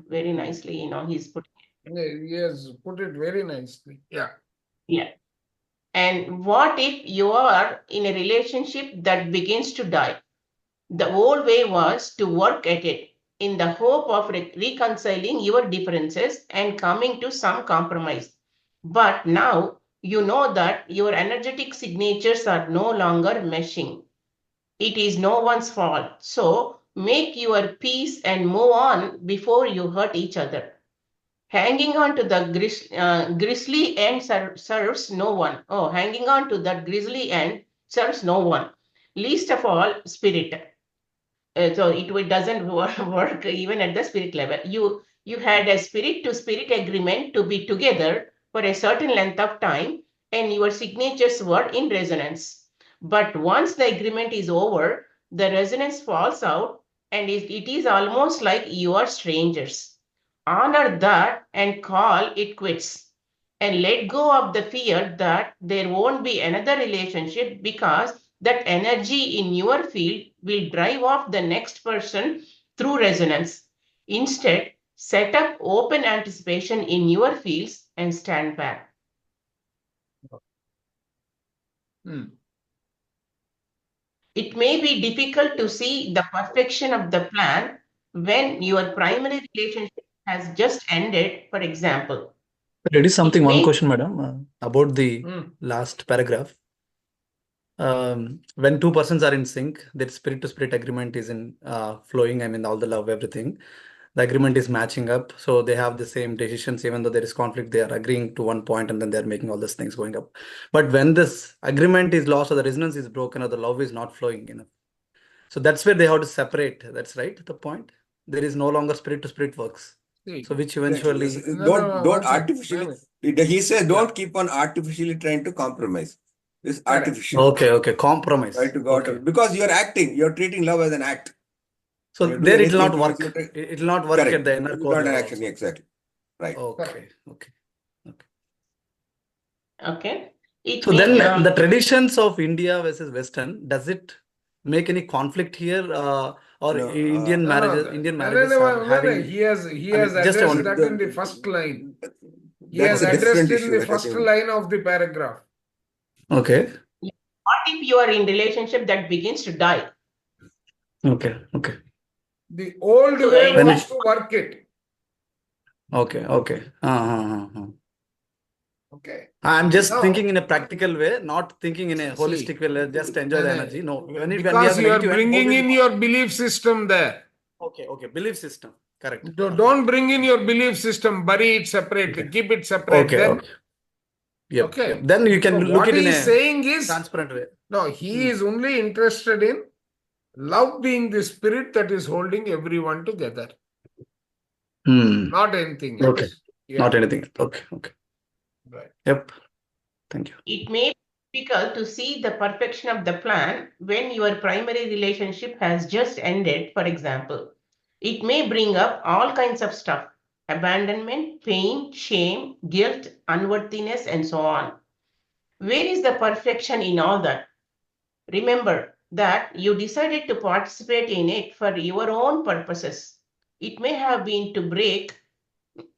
Very nicely, he's put it. He has put it very nicely. Yeah. Yeah. And what if you are in a relationship that begins to die? The old way was to work at it in the hope of reconciling your differences and coming to some compromise. But now you know that your energetic signatures are no longer meshing. It is no one's fault. So make your peace and move on before you hurt each other. Hanging on to the grisly end serves no one. Oh, hanging on to that grisly end serves no one. Least of all, spirit. So it doesn't work even at the spirit level. You had a spirit to spirit agreement to be together for a certain length of time, and your signatures were in resonance. But once the agreement is over, the resonance falls out, and it is almost like you are strangers. Honor that and call it quits, and let go of the fear that there won't be another relationship, because that energy in your field will drive off the next person through resonance. Instead, set up open anticipation in your fields and stand back. It may be difficult to see the perfection of the plan when your primary relationship has just ended, for example. It is something, one may- question, madam, about the last paragraph. When two persons are in sync, their spirit to spirit agreement is in flowing. I mean, all the love, everything. The agreement is matching up. So they have the same decisions, even though there is conflict, they are agreeing to one point and then they're making all these things going up. But when this agreement is lost or the resonance is broken or the love is not flowing enough, so that's where they have to separate. That's right, the point. There is no longer spirit to spirit works. So which eventually don't artificially. He says don't keep on artificially trying to compromise. It's artificial. Okay, compromise. Try to go out of, because you're acting, you're treating love as an act. So there it will not work. It will not work at the inner core Not an level action, also. exactly. Right. Okay. It So may, then the traditions of India versus Western, does it make any conflict here, or No, Indian No, marriages, no, Indian no, marriages no, are no, no, having? He has I mean, addressed just I that want in the first line. He That's has a addressed different in issue the we're first talking about. line of the paragraph. Okay. what if you are in relationship that begins to die? Okay. The old So, way When was it, to work it. okay. Okay. I'm just Now, thinking in a practical way, not thinking in a see, holistic way. Let's just enjoy the energy. No, when we have because the you are negative end, how bringing do we in work? your belief system there. Okay. Belief system. Correct. Don't bring in your belief system. Bury it separately. Okay. Keep it separate. Then, Yep. Then you can So look what it in he is a saying is, transparent way. no, he is only interested in love being the spirit that is holding everyone together, not anything else. Okay. Not anything else. Okay. Right. Yep. Thank you. it may be difficult to see the perfection of the plan when your primary relationship has just ended, for example. It may bring up all kinds of stuff: abandonment, pain, shame, guilt, unworthiness, and so on. Where is the perfection in all that? Remember that you decided to participate in it for your own purposes. It may have been to break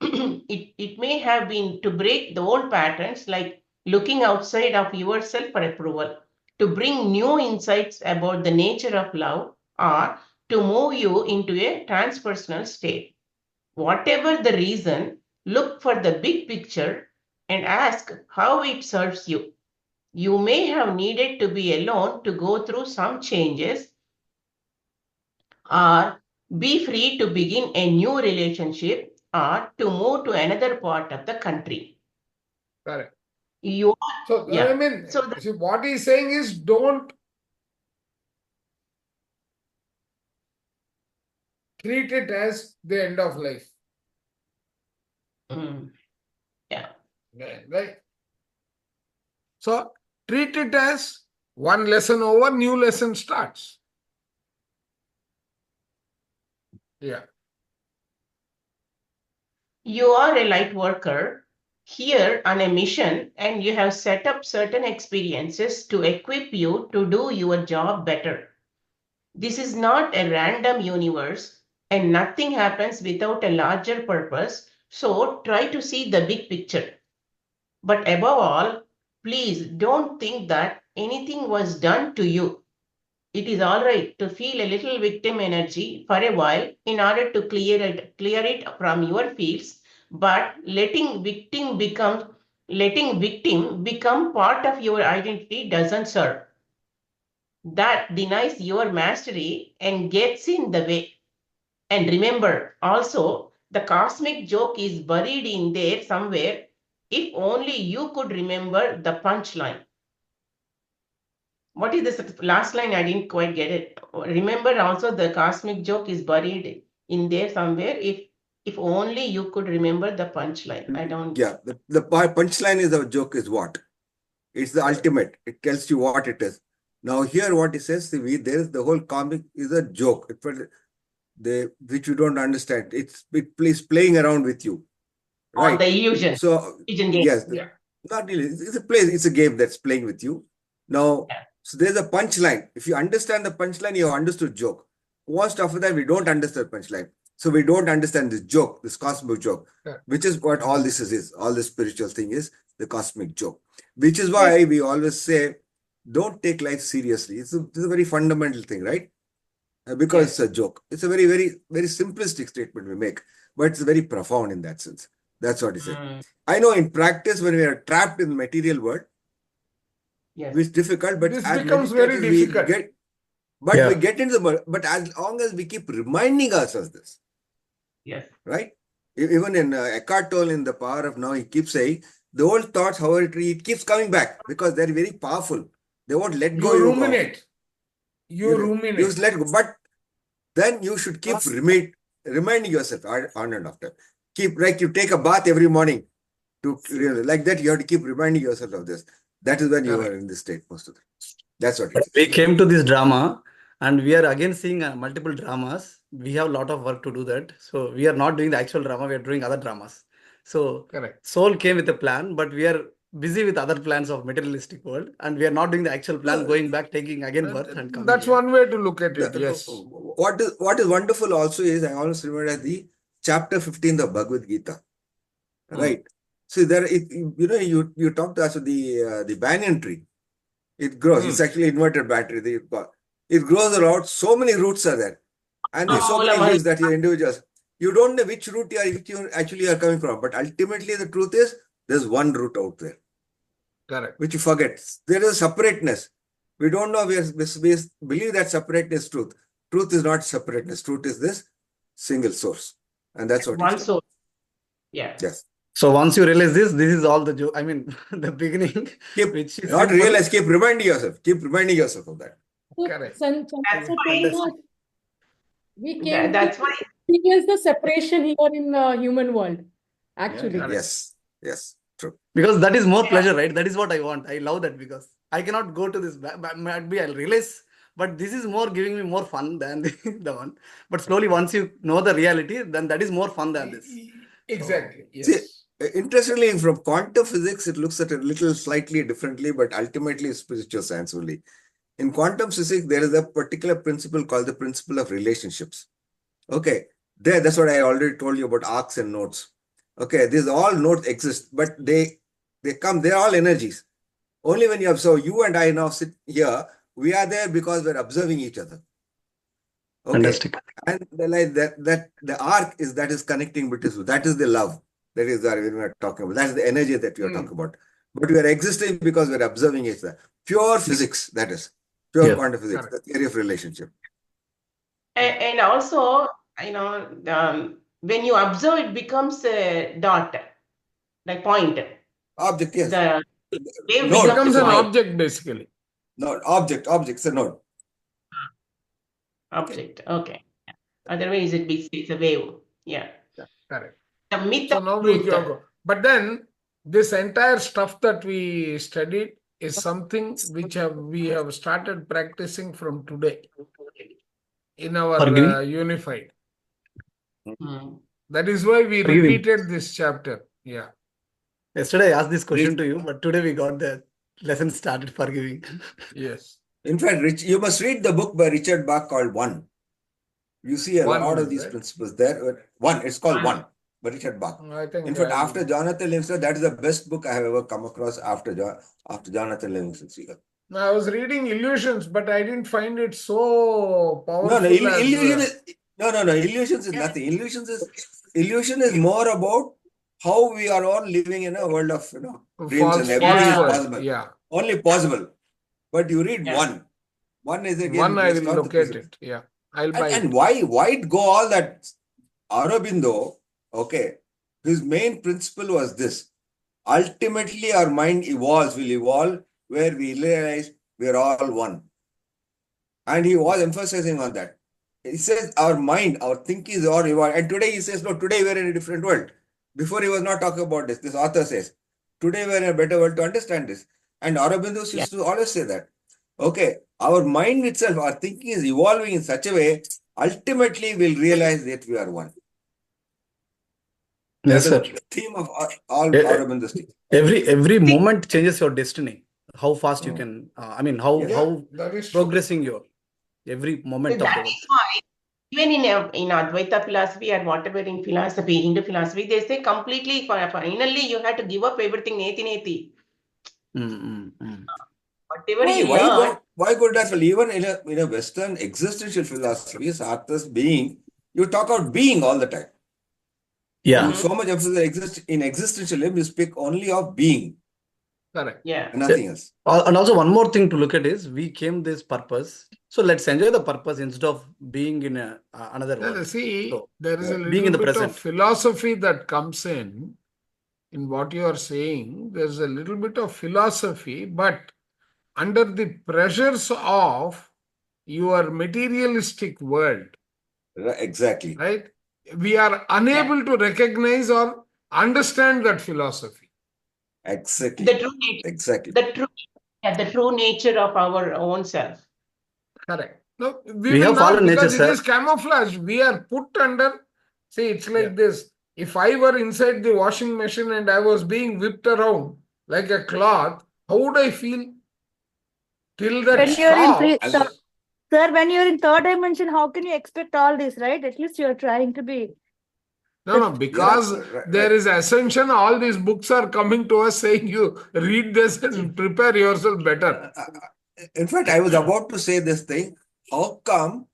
it may have been to break the old patterns, like looking outside of yourself for approval, to bring new insights about the nature of love, or to move you into a transpersonal state. Whatever the reason, look for the big picture and ask how it serves you. You may have needed to be alone to go through some changes, or be free to begin a new relationship, or to move to another part of the country. Correct. So I mean, see, what he's saying is don't treat it as the end of life. Right. So treat it as one lesson over, new lesson starts. Yeah. You are a light worker here on a mission, and you have set up certain experiences to equip you to do your job better. This is not a random universe, and nothing happens without a larger purpose. So try to see the big picture. But above all, please don't think that anything was done to you. It is all right to feel a little victim energy for a while in order to clear it from your fields, but letting victim become part of your identity doesn't serve. That denies your mastery and gets in the way. And remember also, the cosmic joke is buried in there somewhere. If only you could remember the punchline. What is this last line? I didn't quite get it. Remember also, the cosmic joke is buried in there somewhere. If only you could remember the punchline. I don't. Yeah, the punchline is the joke is what? It's the ultimate. It tells you what it is. Now here what it says, there is the whole comic is a joke. Which you don't understand. It plays playing around with you. Right. The illusion. So yes, not really. It's a play. It's a game that's playing with you. Now, so there's a punchline. If you understand the punchline, you have understood joke. Most of the time, we don't understand punchline. So we don't understand this joke, this cosmic joke, Yeah. which is what all this is. All this spiritual thing is the cosmic joke, which is why we always say, don't take life seriously. It's a very fundamental thing, right? Because Yes. it's a joke. It's a very, very, very simplistic statement we make, but it's very profound in that sense. That's what he said. Mm. I know in practice, when we are trapped in the material world, Yes. it's difficult, but This as becomes very meditators, we difficult. get, but Yeah. we get into the world. But as long as we keep reminding ourselves this, Yes. right? Even in Eckhart Tolle in The Power of Now, he keeps saying the old thoughts, however, it keeps coming back because they're very powerful. They won't let go. You of. ruminate. You You ruminate. let go, but then you should keep reminding yourself on and after. Keep, like you take a bath every morning to realize, like that. You have to keep reminding yourself of this. That is when you Correct. are in this state most of the time. That's what it But is. we came to this drama and we are again seeing multiple dramas. We have a lot of work to do that. So we are not doing the actual drama, we are doing other dramas. So Correct. soul came with a plan, but we are busy with other plans of materialistic world and we are not doing the actual plan, going back, taking again birth and coming That's here. one way to look at it. Yes. What is wonderful also is, I always remember the chapter 15 of Bhagavad Gita. Right. So there, you talked to us with the banyan tree. It grows. It's actually inverted battery. It grows a lot. So many roots are there, and there's so many leaves that you individuals. You don't know which root you actually are coming from. But ultimately, the truth is there's one root out there. Correct. Which you forget. There is separateness. We don't know. We believe that separateness is truth. Truth is not separateness. Truth is this single source, and that's what One source. Yeah. Yes. So once you realize this is all the joke. I mean, the beginning. Keep which is not simple. realize. Keep reminding yourself. Keep reminding yourself of that. Correct. That's why. We came That's to why. experience the separation here in the human world, actually. Correct. Yes, true. Because that is more pleasure, right? That is what I want. I love that because I cannot go to this. Might be I'll realize, but this is more giving me more fun than the one. But slowly, once you know the reality, then that is more fun than this. Exactly. Yes. See, interestingly, from quantum physics, it looks at it a little slightly differently, but ultimately it's spiritual science only. In quantum physics, there is a particular principle called the principle of relationships. Okay, that's what I already told you about arcs and nodes. Okay, these all nodes exist, but they're all energies. Only when you observe, you and I now sit here, we are there because we're observing each other. Okay. Fantastic. And the arc is connecting between two. That is the love. That is that we are talking about. That's the energy that we are talking about. But we are existing because we're observing each other. Pure physics, that is. Pure quantum physics, the theory of relationship. And also, when you observe, it becomes a dot, like point. Object, yes. The wave Node becomes an point. object, basically. No, object's a node. Object, okay. Otherwise, it's a wave. Yeah. Correct. The myth So of now truth. but then this entire stuff that we studied is something which we have started practicing from today in our unified. That is why we repeated this chapter. Yeah. Yesterday I asked this question to you, but today we got the lesson started forgiving. Yes. In fact, you must read the book by Richard Bach called One. You see a lot of these principles there. One, it's called One by Richard Bach. I think in fact, after Jonathan Livingston, that is the best book I have ever come across after Jonathan Livingston Seeger. I was reading Illusions, but I didn't find it so powerful. No, Illusions is nothing. Illusion is more about how we are all living in a world of dreams and everything is possible. Yeah. Only possible. But you read One. One is again. One I will locate it. Yeah. I'll buy it. And why it go all that? Aurobindo, okay, his main principle was this. Ultimately, our mind will evolve where we realize we're all one. And he was emphasizing on that. He says our mind, our thinking is all evolved. And today he says, no, today we're in a different world. Before he was not talking about this. This author says, today we're in a better world to understand this. And Aurobindo used to always say that. Okay, our mind itself, our thinking is evolving in such a way, ultimately we'll realize that we are one. Yes, sir. The theme of all Aurobindo's teaching. Every moment changes your destiny. How fast you can, how progressing your every moment of the world. That is why Even in Advaita philosophy or whatever in philosophy, Hindu philosophy, they say completely finally you have to give up everything neti neti. Whatever Why? you learn. Why could that? Even in a Western existential philosophy, Sartre's being, you talk about being all the time. Yeah. So much emphasis in existentialism, you speak only of being. Correct. Yeah. Nothing else. And also one more thing to look at is we came this purpose. So let's enjoy the purpose instead of being in another world. See, So there is a being in little the bit of present. philosophy that comes in what you are saying. There's a little bit of philosophy, but under the pressures of your materialistic world, Exactly. right? We are unable to recognize or understand that philosophy. Exactly. The true nature. Exactly. The true nature of our own self. Correct. No, We will have not, fallen nature, because it sir. is camouflage. We are put under. See, it's like this. If I were inside the washing machine and I was being whipped around like a cloth, how would I feel? Till that When you're in stops. sir, when you're in third dimension, how can you expect all this, right? At least you're trying to be. No, because there is Ascension, all these books are coming to us saying you read this and prepare yourself better. In fact, I was about to say this thing. How come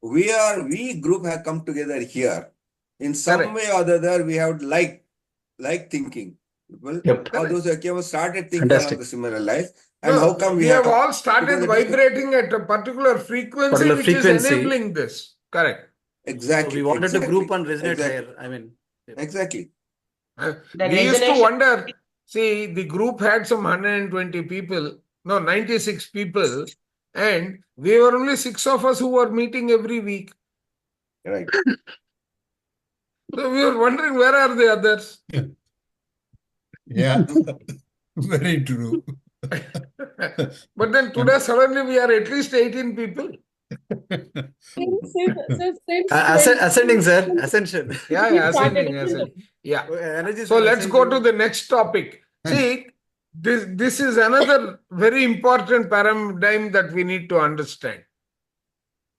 we group have come together here? In some way or the other, we have like thinking. Well, all those who have started thinking along the similar lines. And how come we have all started vibrating at a particular frequency, which is enabling this. Correct. Exactly. So we wanted to group and resonate higher. I mean, exactly. We used to wonder, see, the group had some 120 people, no, 96 people, and we were only 6 of us who were meeting every week. Right. So we were wondering, where are the others? Yeah, very true. But then today, suddenly, we are at least 18 people. Ascending, sir. Ascension. Yeah, ascending. Yeah. So let's go to the next topic. See, this is another very important paradigm that we need to understand.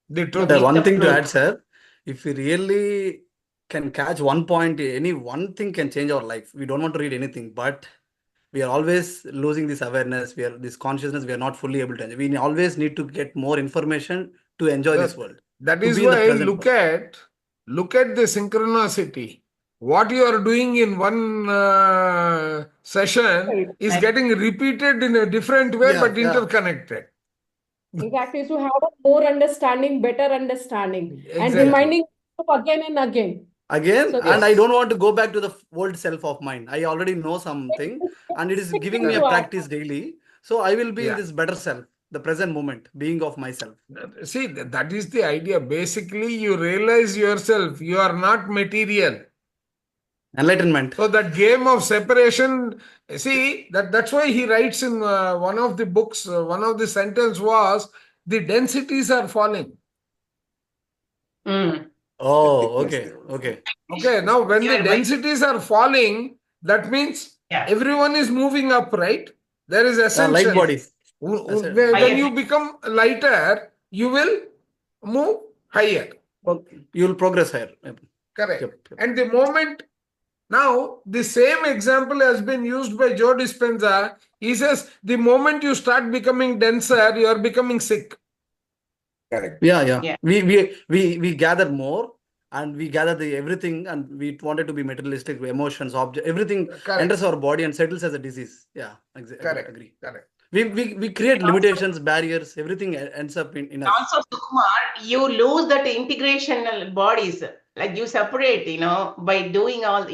The truth. One thing to add, sir, if we really can catch one point, any one thing can change our life. We don't want to read anything, but we are always losing this awareness. This consciousness. We are not fully able to enjoy. We always need to get more information to enjoy this world. That is why look at the synchronicity. What you are doing in one session is getting repeated in a different way, but interconnected. Exactly. So have a more understanding, better understanding, and reminding again and again. And I don't want to go back to the old self of mine. I already know something, and it is giving me a practice daily. So I will be in this better self, the present moment, being of myself. See, that is the idea. Basically, you realize yourself. You are not material. Enlightenment. So that game of separation, see, that's why he writes in one of the books, one of the sentence was, the densities are falling. Oh, okay. Now, when the densities are falling, that means everyone is moving up, right? There is Ascension. Light bodies. When you become lighter, you will move higher. You will progress higher. Correct. And the moment, now the same example has been used by Joe Dispenza. He says, the moment you start becoming denser, you are becoming sick. Correct. Yeah. We gather more, and we gather the everything, and we wanted to be materialistic, emotions, object, everything enters our body and settles as a disease. Yeah, exactly. Correct. Agree. Correct. We create limitations, barriers, everything ends up in us. Also, Sukumar, you lose that integrational bodies, like you separate, by doing all,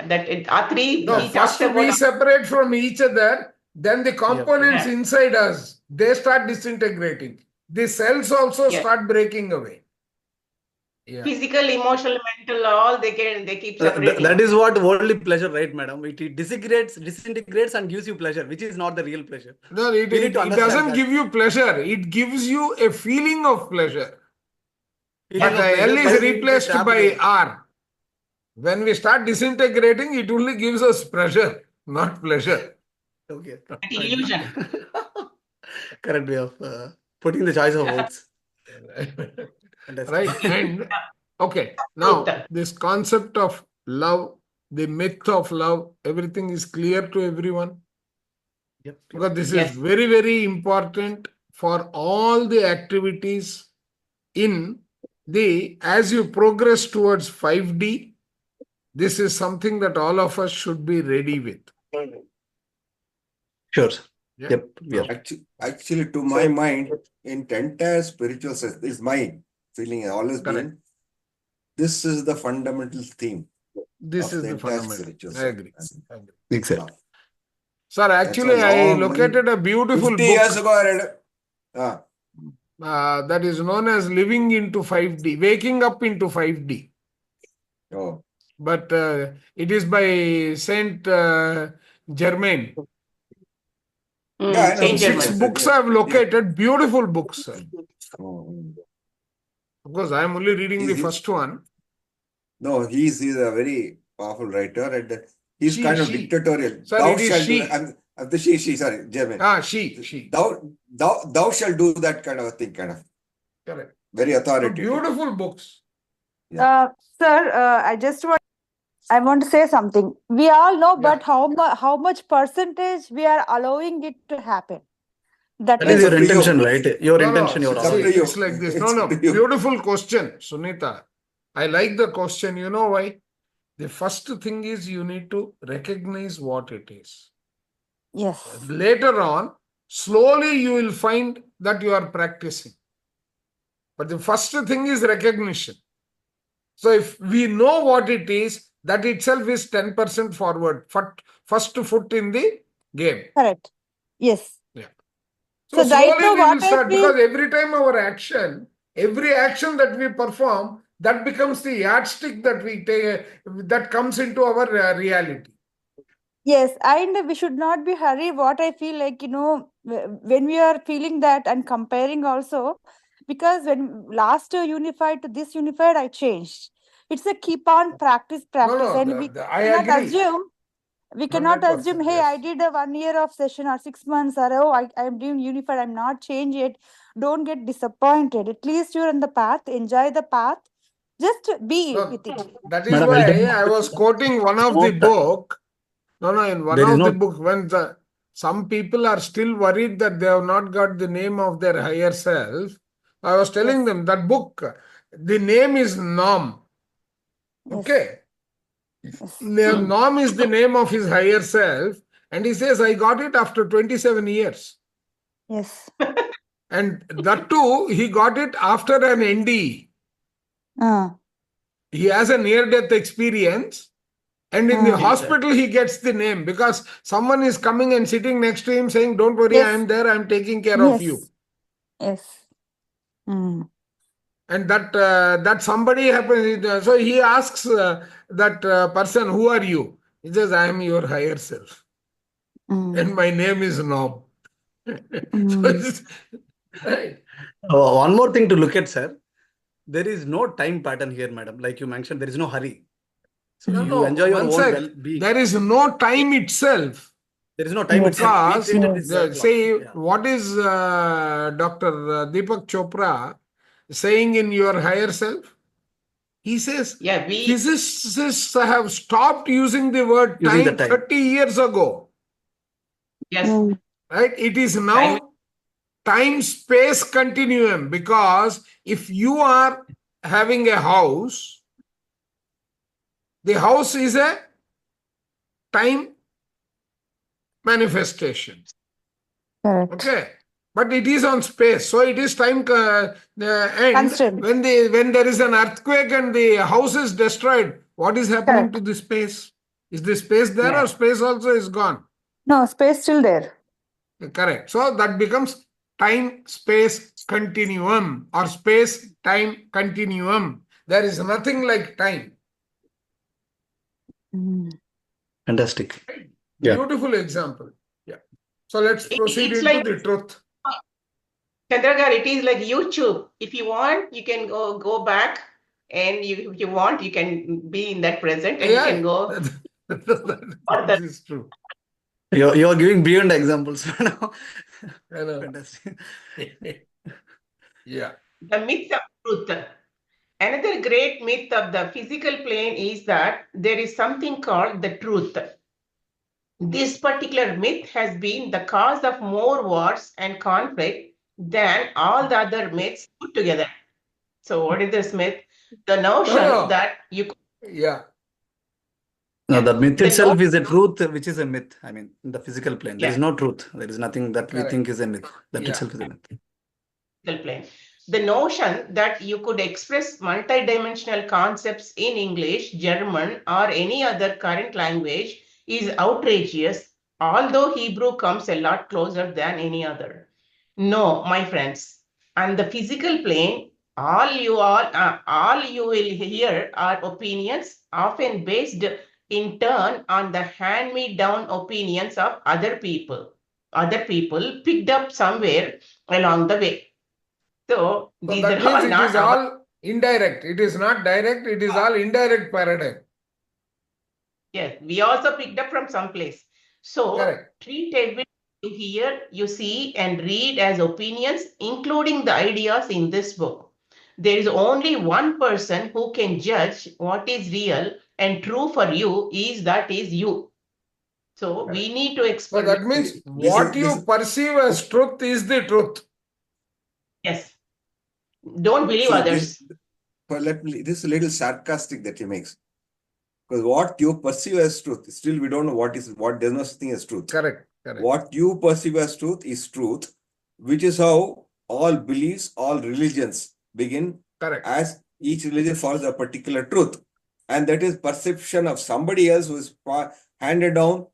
that Atri. No, first we separate from each other, then the components inside us, they start disintegrating. The cells also start breaking away. Physical, emotional, mental, all they keep separating. That is what worldly pleasure, right, madam? It disintegrates and gives you pleasure, which is not the real pleasure. No, it doesn't give you pleasure. It gives you a feeling of pleasure. But the L is replaced by R. When we start disintegrating, it only gives us pressure, not pleasure. Okay. Illusion. Correct way of putting the choice of words. Fantastic. right? And okay, now Truth. this concept of love, the myth of love, everything is clear to everyone, Yep. because this is Yes. very, very important for all the activities in the, as you progress towards 5D, this is something that all of us should be ready with. Sure. Sir. Yeah. Yep. Yeah. Actually, to my mind, in the entire spiritual sense, this is my feeling always Correct. been, this is the fundamental theme This of is the the entire fundamental. spiritual I sense. agree. I agree. Exactly. Love. Sir, That's actually, why I long, located a beautiful 50 years book ago, I read. that is known as Living into 5D, Waking Up into 5D. Oh, But it is by Saint Germain. yeah, I know. Saint Six Germain. books I have located, beautiful books, sir. Oh. Of course, I am only reading the first one. No, he's a very powerful writer, and he's kind of She. dictatorial. Sir, Thou it is shalt do she. that. I'm the she, sorry, German. She. Thou shall do that kind of a thing, kind of. Correct. Very So authoritative. beautiful books. Yeah. Sir, I want to say something. We all know, Yeah. but how much percentage we are allowing it to happen? That That is is your up to you. intention, right? Your No, intention, your It's up to allowing. you. it's like this. It's No, up to you. beautiful question, Sunita. I like the question. You know why? The first thing is you need to recognize what it is. yes, Later on, slowly you will find that you are practicing. But the first thing is recognition. So if we know what it is, that itself is 10% forward, first foot in the game. correct. Yes. Yeah. So So right slowly now, we will what I start, feel, because every time every action that we perform, that becomes the yardstick that we take, that comes into our reality. yes, and we should not be hurry. What I feel like, when we are feeling that and comparing also, because when last unified to this unified, I changed. It's a keep on practice, No, and we I cannot agree. assume. We cannot 100%, assume, hey, yes. I did a 1 year of session or 6 months, or oh, I'm doing unified, I'm not changed yet. Don't get disappointed. At least you're on the path, enjoy the path, just be No, with it. that is Madam, why ultimately, I was quoting one of the not, book. No, in one there is of the no, book, when some people are still worried that they have not got the name of their higher self, I was telling Yes. them that book, the name is Nam. Yes. Okay. Yes. Nam is the name of his higher self, and he says, I got it after 27 years. Yes. And that too, he got it after an NDE. He has a near-death experience. And in the hospital, he gets the name because someone is coming and sitting next to him saying, don't worry, Yes. I am there, I am taking care of you. Yes. And that somebody happens, so he asks that person, who are you? He says, I am your higher self. And my name is Nom. Right. one more thing to look at, sir. There is no time pattern here, madam. Like you mentioned, there is no hurry. So you enjoy your own well-being. There is no time itself. There is no time itself. We Because created this clock. say, Yeah. what is Dr. Deepak Chopra saying in your higher self? He says, Yeah, physicists have stopped using the word Using the time time. 30 years ago. yes, Right? It is now time-space continuum, because if you are having a house, the house is a time manifestation. Correct. Okay. But it is on space, so it is time. And Constant. when there is an earthquake and the house is destroyed, what is happening to the space? Is the space there, or space also is gone? No, space still there. Correct. So that becomes time-space continuum or space-time continuum. There is nothing like time. Fantastic. Yeah. Beautiful example. Yeah. So let's proceed it's into like, the truth. Chandragar, it is like YouTube. If you want, you can go back, and if you want, you can be in that present, and you can go. That is true. You're giving beyond examples now. I know. Fantastic. Yeah. The myth of truth. another great myth of the physical plane is that there is something called the truth. This particular myth has been the cause of more wars and conflict than all the other myths put together. So what is this myth? The notion No. that you could, Yeah. No, the myth the itself no- is a truth, which is a myth. I mean, in the physical plane, there is Yeah. no truth. There is nothing that we Correct. think is a myth. That Yeah. itself is a myth. plane. The notion that you could express multidimensional concepts in English, German, or any other current language is outrageous, although Hebrew comes a lot closer than any other. No, my friends. On the physical plane, all you will hear are opinions, often based in turn on the hand-me-down opinions of other people picked up somewhere along the way. So So these that are means all it not is our. all indirect. It is not direct. It is all indirect paradigm. Yes, we also picked up from some place. So Correct. treat everything you hear, you see, and read as opinions, including the ideas in this book. There is only one person who can judge what is real and true for you is you. So we need to So experiment. that means This what is you perceive as truth is the truth. Yes. Don't believe see others. this. But this is a little sarcastic that he makes. Because what you perceive as truth, still we don't know what there's no such thing as truth. Correct. Correct. What you perceive as truth is truth, which is how all beliefs, all religions begin, Correct. as each religion follows a particular truth. And that is perception of somebody else who is handed down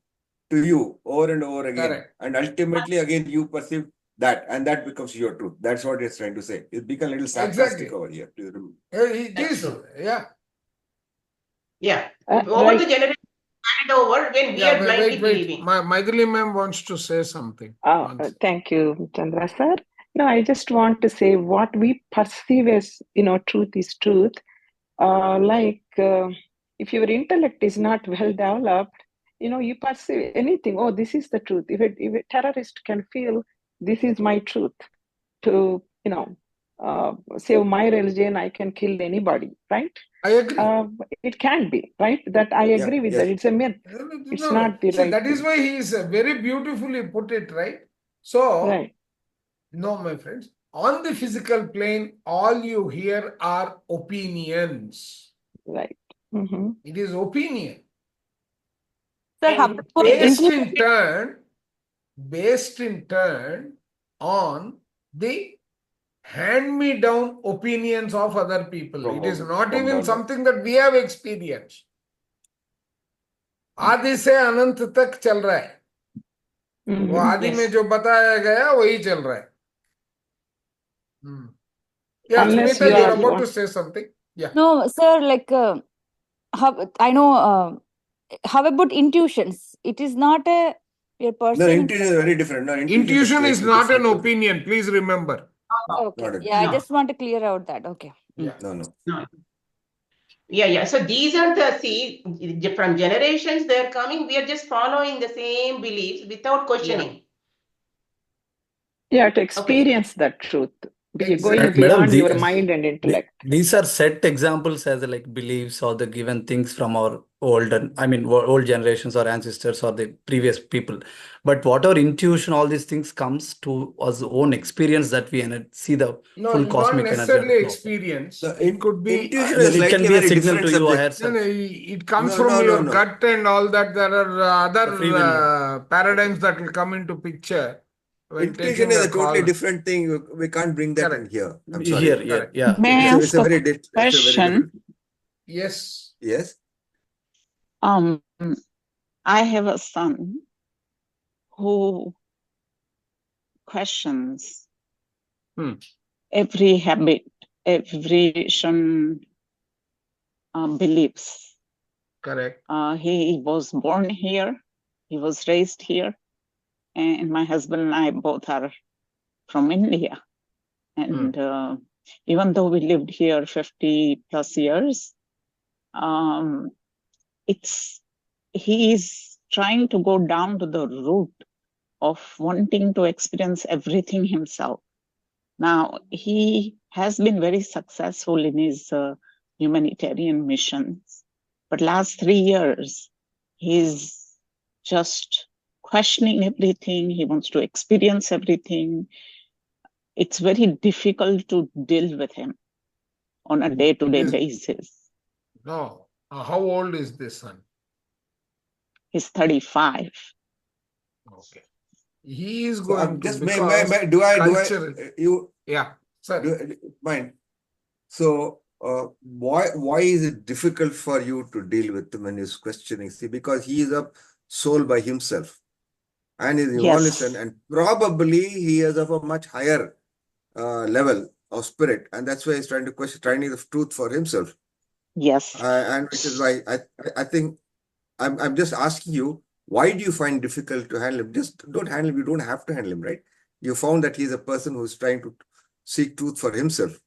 to you over and over again. Correct. And ultimately, again, you perceive that, and that becomes your truth. That's what it's trying to say. It's become a little sarcastic Exactly. over here. Please remember. It That's is. true. Yeah. Yeah. Over Right. the generation handed over when we are blindly Wait. believing. Maithili ma'am wants to say something. Once. Thank you, Chandra sir. No, I just want to say what we perceive as, truth is truth. If your intellect is not well developed, you perceive anything. Oh, this is the truth. If a terrorist can feel this is my truth to, save my religion, I can kill anybody, right? I agree. It can be, right? That I agree with that. It's a myth. It's not the See, right that is thing. why he is very beautifully put it, right? So, Right. no, my friends, on the physical plane, all you hear are opinions. Right. Mm-hmm. It is opinion. Sir, And based in turn on the hand-me-down opinions of other people. It is not From even downwards. something that we have experienced. आदि से अनंत तक चल रहा है. वो आदि में जो बताया गया वही चल रहा है. Yeah, Unless Smita, you you're are about to say something. Yeah. No, sir, like I know. How about intuitions? It is not a person. No, intuition is very different. No, Intuition is not an different. opinion. Please remember. Okay. Yeah, I just want to clear out that. Okay. Yeah. No. Yeah. So these are from generations they're coming. We are just following the same beliefs without questioning. Yeah, to experience that truth. Exactly. Going Madam, beyond your mind and intellect. These are set examples as like beliefs or the given things from our old generations or ancestors or the previous people. But whatever intuition, all these things comes to us own experience that we see the full Not cosmic energy. necessarily experience. It could be. Intuition is It can likely be a very signal different to you or subject. herself. It comes from your gut and all that. There are other paradigms that will come into picture. Intuition is a totally different thing. We can't bring that in here. I'm sorry. Here, yeah. May I ask a very question? Yes. Yes. I have a son who questions every habit, every beliefs. Correct. He was born here. He was raised here. And my husband and I both are from India. And even though we lived here 50 plus years, he is trying to go down to the root of wanting to experience everything himself. Now, he has been very successful in his humanitarian missions. But last 3 years, he's just questioning everything. He wants to experience everything. It's very difficult to deal with him on a day-to-day basis. No. How old is this son? He's 35. Okay. He is So going I'm to just because do I culture. you Yeah, sir. mind? So why is it difficult for you to deal with him when he's questioning? See, because he is a soul by himself and is evolution, Yes. and probably he is of a much higher level of spirit, and that's why he's trying to question, trying the truth for himself. Yes. And which is why I think I'm just asking you, why do you find difficult to handle him? Just don't handle him. You don't have to handle him, right? You found that he's a person who's trying to seek truth for himself.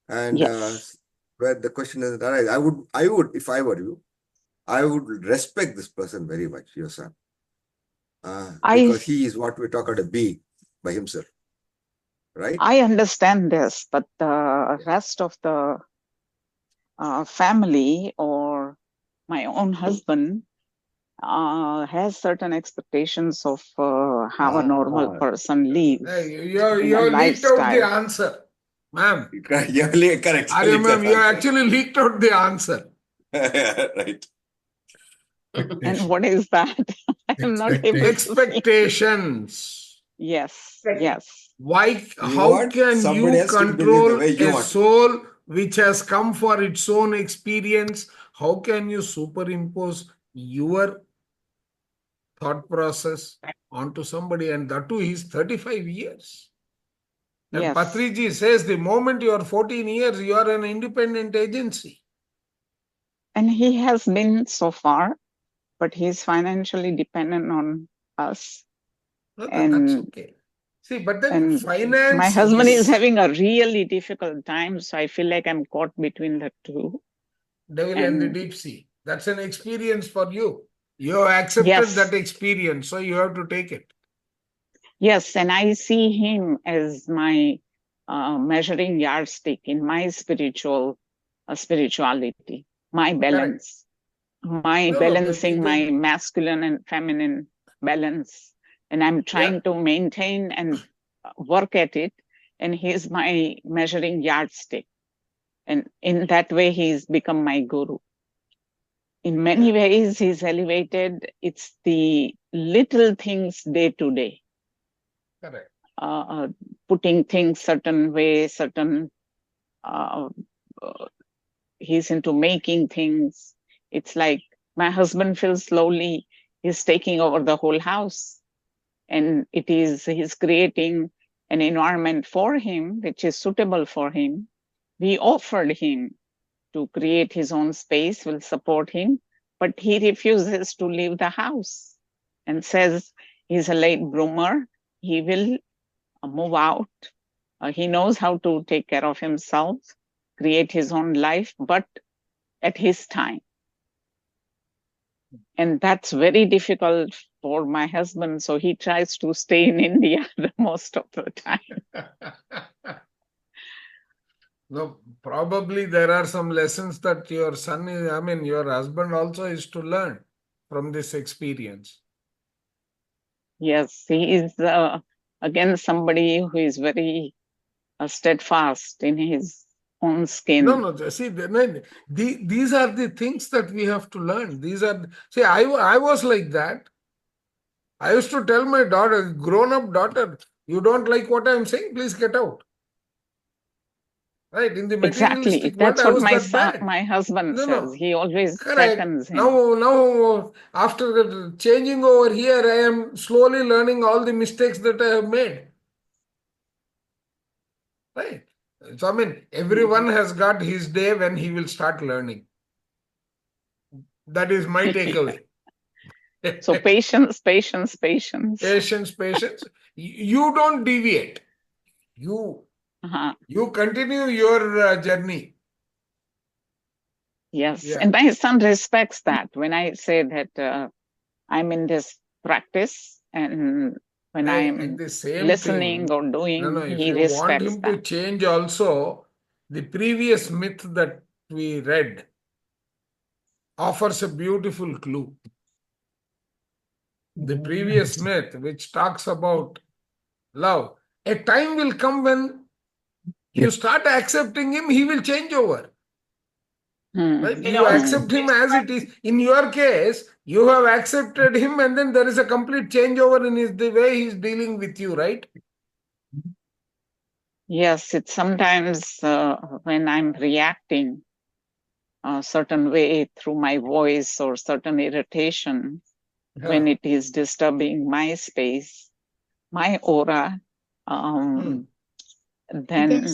And Yes. where the question doesn't arise, I would, if I were you, I would respect this person very much, your son, because he is what we talk about a being by himself, right? I understand this, but the rest of the family or my own husband has certain expectations of how a normal person lives You in a leaked out the lifestyle. answer, ma'am. You're correct. Arya ma'am, you actually leaked out the answer. Right. And what is that? I'm not able to see. Expectations. Yes, yes. Why? You How want can somebody you else to believe the control way you a want. soul which has come for its own experience? How can you superimpose your thought process onto somebody? And that too, he's 35 years. And Yes. Patriji says the moment you are 14 years, you are an independent agency. And he has been so far, but he's financially dependent on us. No, and that's okay. See, but then and finance. my husband is having a really difficult time, so I feel like I'm caught between the two. Devil and the deep sea. That's an experience for you. You have accepted Yes. that experience, so you have to take it. Yes, and I see him as my measuring yardstick in my spirituality, my balance, my balancing my masculine and feminine balance. And I'm trying to maintain and work at it. And he's my measuring yardstick. And in that way, he's become my guru. In many ways, he's elevated. It's the little things day to day. Correct. Putting things certain way, certain, he's into making things. It's like my husband feels slowly he's taking over the whole house. And he's creating an environment for him, which is suitable for him. We offered him to create his own space, will support him, but he refuses to leave the house and says he's a late bloomer. He will move out. He knows how to take care of himself, create his own life, but at his time. And that's very difficult for my husband. So he tries to stay in India the most of the time. No, probably there are some lessons that your son is, your husband also is to learn from this experience. Yes, he is again somebody who is very steadfast in his own skin. No, see, these are the things that we have to learn. See, I was like that. I used to tell my daughter, grown-up daughter, you don't like what I'm saying, please get out. Right, in the materialistic world, That's what my husband says. He always seconds him. Now, after changing over here, I am slowly learning all the mistakes that I have made. Right. So, everyone has got his day when he will start learning. That is my takeaway. So patience. Patience. You don't deviate. You continue your journey. Yes, and my son respects that. When I say that I'm in this practice and when At I'm the same listening thing, or doing, no, if he you want respects him to that. change also, the previous myth that we read offers a beautiful clue. The previous myth, which talks about love, a time will come when you start accepting him, he will change over. Right? You accept him as it is. In your case, you have accepted him, and then there is a complete changeover in the way he is dealing with you, right? Yes, it's sometimes when I'm reacting a certain way through my voice or certain irritation, when it is disturbing my space, my aura, then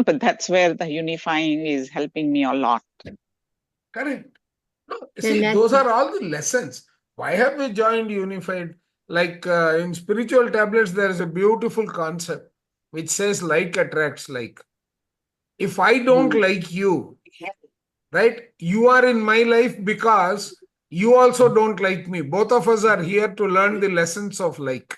but that's where the unifying is helping me a lot. Correct. No, see, those are all the lessons. Why have we joined Unified? Like in spiritual tablets, there is a beautiful concept which says like attracts like. If I don't like you, right, you are in my life because you also don't like me. Both of us are here to learn the lessons of like.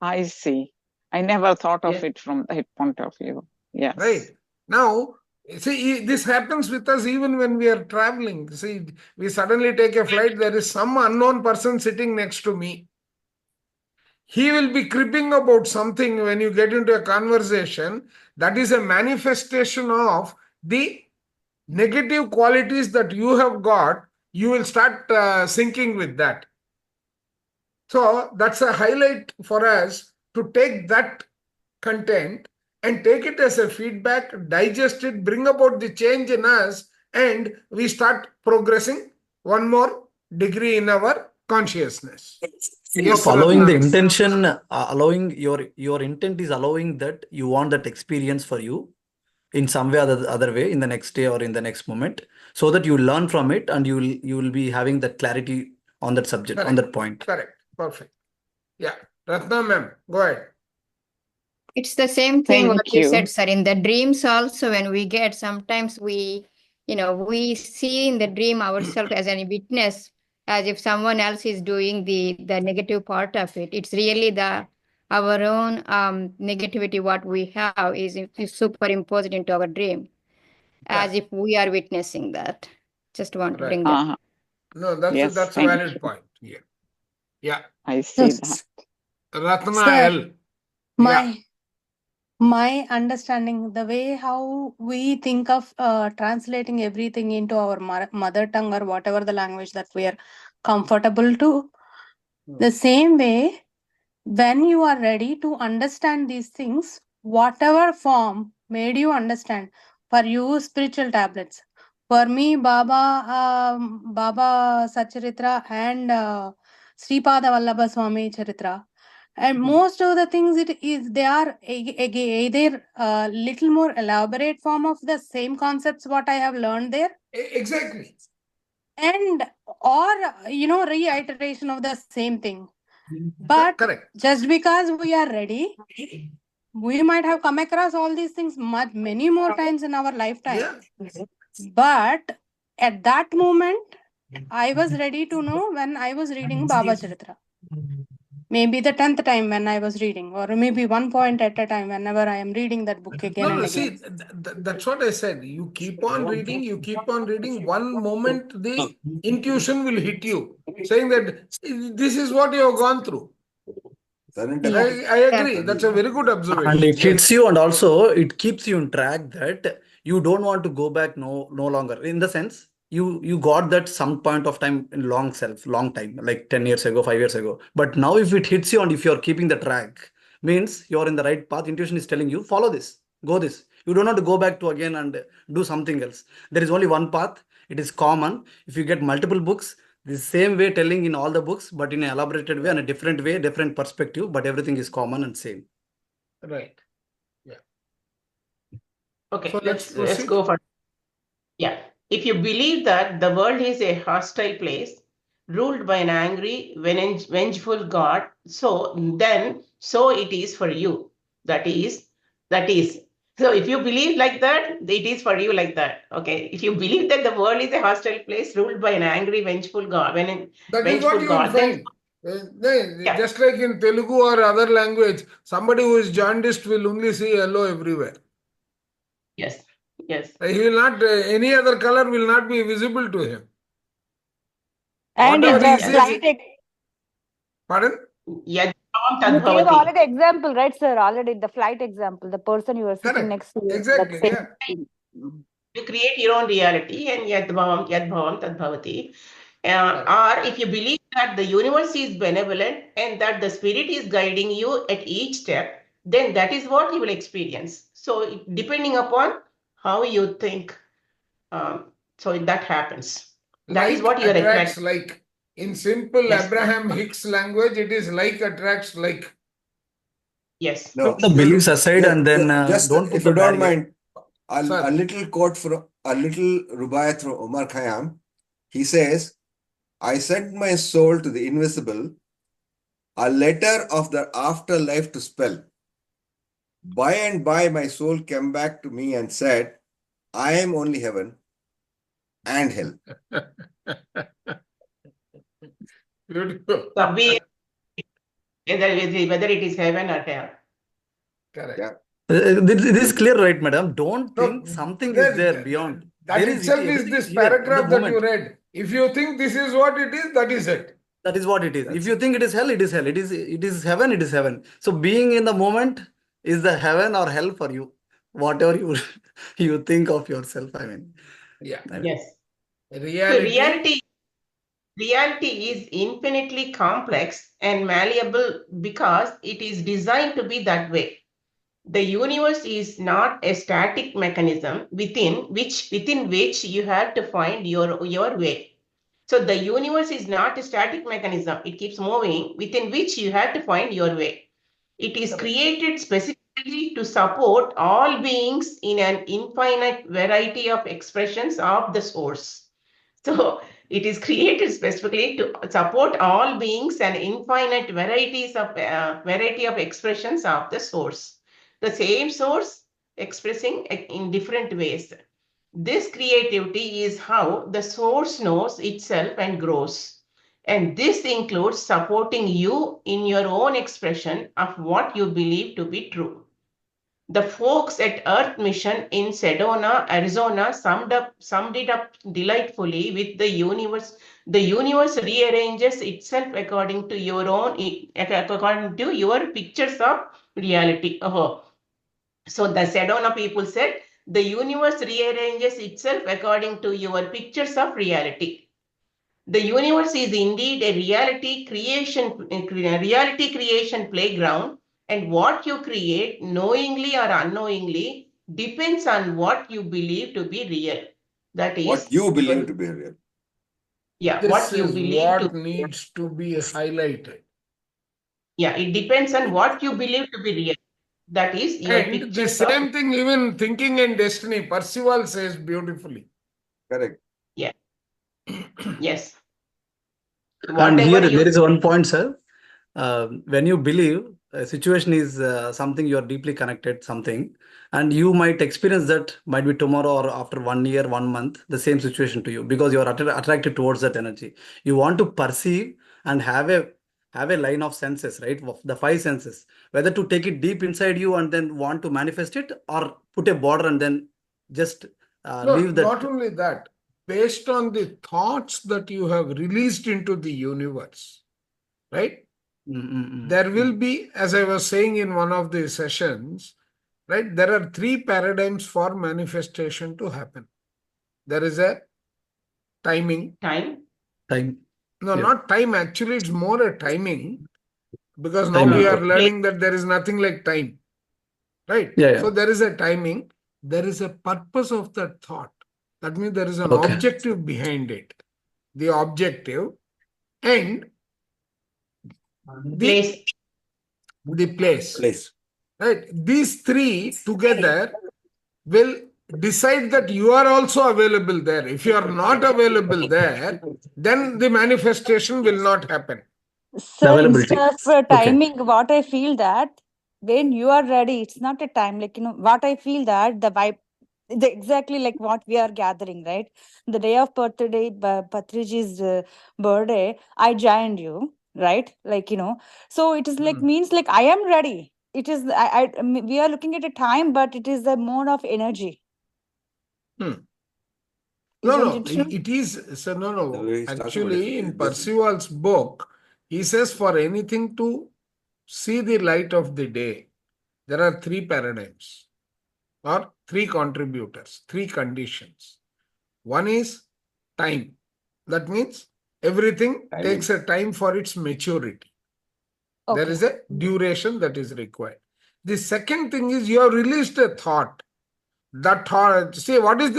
I see. I never thought of it from that point of view. Yes. Right. Now, see, this happens with us even when we are traveling. See, we suddenly take a flight, there is some unknown person sitting next to me. He will be cribbing about something when you get into a conversation. That is a manifestation of the negative qualities that you have got. You will start syncing with that. So that's a highlight for us to take that content and take it as a feedback, digest it, bring about the change in us, and we start progressing one more degree in our consciousness. Yes, Following the Ratna. intention, allowing your intent is allowing that you want that experience for you in some way or the other way in the next day or in the next moment, so that you learn from it and you will be having that clarity on that subject, on that point. Correct. Perfect. Yeah. Ratna ma'am, go ahead. It's the same thing what Thank you you. said, sir. In the dreams also, when we get, sometimes we see in the dream ourselves as a witness, as if someone else is doing the negative part of it. It's really our own negativity what we have is superimposed into our dream, as if we are witnessing that. Just want to bring that. No, that's a valid point. Yeah. Yeah. I see that. Ratna Sir, L. My understanding, the way how we think of translating everything into our mother tongue or whatever the language that we are comfortable to, the same way, when you are ready to understand these things, whatever form made you understand, for you, spiritual tablets. For me, Baba Satcharitra and Sripada Vallabha Swami Charitra. And most of the things they are either a little more elaborate form of the same concepts what I have learned there. Exactly. And or reiteration of the same thing. But correct. Just because we are ready, we might have come across all these things many more times in our lifetime. Yeah. But at that moment, I was ready to know when I was reading Baba Charitra. Maybe the 10th time when I was reading, or maybe one point at a time whenever I am reading that book again and again. See, that's what I said. You keep on reading, you keep on reading. One moment, the intuition will hit you, saying that this is what you have gone through. I agree. That's a very good observation. And it hits you, and also it keeps you on track that you don't want to go back no longer. In the sense, you got that some point of time in long time, like 10 years ago, 5 years ago. But now if it hits you and if you're keeping the track, means you're in the right path. Intuition is telling you, follow this, go this. You don't have to go back to again and do something else. There is only one path. It is common. If you get multiple books, the same way telling in all the books, but in an elaborated way and a different way, different perspective, but everything is common and same. Right. Yeah. Okay, So let's go for. Yeah. If you believe that the world is a hostile place, ruled by an angry, vengeful God, so it is for you. That is. So if you believe like that, it is for you like that. Okay. If you believe that the world is a hostile place ruled by an angry, vengeful God, that is what you will find. Just like in Telugu or other language, somebody who is jaundiced will only see yellow everywhere. Yes. Yes. He will not, any other color will not be visible to him. And in Whatever he the sees. flight, Pardon? Yad you gave tadbhavati. already example, right, sir? Already the flight example, the person you were sitting Correct. next to you. Exactly. That Yeah. same. You create your own reality, and yadbhavam tadbhavati. Or if you believe that the universe is benevolent and that the spirit is guiding you at each step, then that is what you will experience. So depending upon how you think, so that happens. That is Like what you are attracts attracting. like. In simple Yes. Abraham Hicks language, it is like attracts like. Yes. No, Put the beliefs aside and then just don't put if you the don't barrier. mind, a little quote from a little rubaiyat from Omar Khayyam. He says, I sent my soul to the invisible, a letter of the afterlife to spell. By and by, my soul came back to me and said, I am only heaven and hell. Beautiful. So whether it is heaven or hell. Correct. Yeah. This is clear, right, madam? Don't think No, something is there beyond. That There is itself is everything this is here in the paragraph that you moment. read. If you think this is what it is, that is it. That is what it is. That's If you think it is hell, it is hell. It is heaven, it is heaven. So being in the moment is the heaven or hell for you. Whatever you you think of yourself. I mean. Yeah. Yes. Reality. Reality is infinitely complex and malleable because it is designed to be that way. The universe is not a static mechanism within which you have to find your way. So the universe is not a static mechanism. It keeps moving within which you have to find your way. It is created specifically to support all beings in an infinite variety of expressions of the source. So it is created specifically to support all beings and infinite variety of expressions of the source. The same source expressing in different ways. This creativity is how the source knows itself and grows. And this includes supporting you in your own expression of what you believe to be true. The folks at Earth Mission in Sedona, Arizona summed it up delightfully with the universe. The universe rearranges itself according to your pictures of reality. So the Sedona people said, the universe rearranges itself according to your pictures of reality. The universe is indeed a reality creation playground, and what you create, knowingly or unknowingly, depends on what you believe to be real. That is What you believe to be real. Yeah, This what you is believe what to needs to be highlighted. Yeah, it depends on what you believe to be real. That is your And the pictures of same thing, even thinking and destiny, Percival says beautifully. Correct. Yeah. Yes. And here Whatever you there is one point, sir. When you believe a situation is something you are deeply connected, something, and you might experience that might be tomorrow or after 1 year, 1 month, the same situation to you because you are attracted towards that energy. You want to perceive and have a line of senses, right? Of the five senses, whether to take it deep inside you and then want to manifest it, or put a border and then just No, leave that. not only that, based on the thoughts that you have released into the universe, right? There will be, as I was saying in one of the sessions, right? There are three paradigms for manifestation to happen. There is a timing. time. No, Yeah. not time. Actually, it's more a timing, because now Timing, we are okay. learning that there is nothing like time, right? Yeah. So there is a timing. There is a purpose of that thought. That means there is an Okay. objective behind it. The objective and the place. Right? These three together will decide that you are also available there. If you are not available there, then the manifestation will not happen. So instead of timing, what I feel that when you are ready, it's not a time. Like, what I feel that the vibe, exactly like what we are gathering, right? The day of birthday, Patriji's birthday, I joined you. right? Like, so it is like, means like I am ready. It is, we are looking at a time, but it is the mode of energy. No, Isn't no, it true? it is. So, The no. way he's talking about Actually, it in is different. Percival's book, he says for anything to see the light of the day, there are three paradigms or three contributors, three conditions. One is time. That means everything takes a time for its maturity. There Okay. is a duration that is required. The second thing is you have released a thought. That thought, see, what is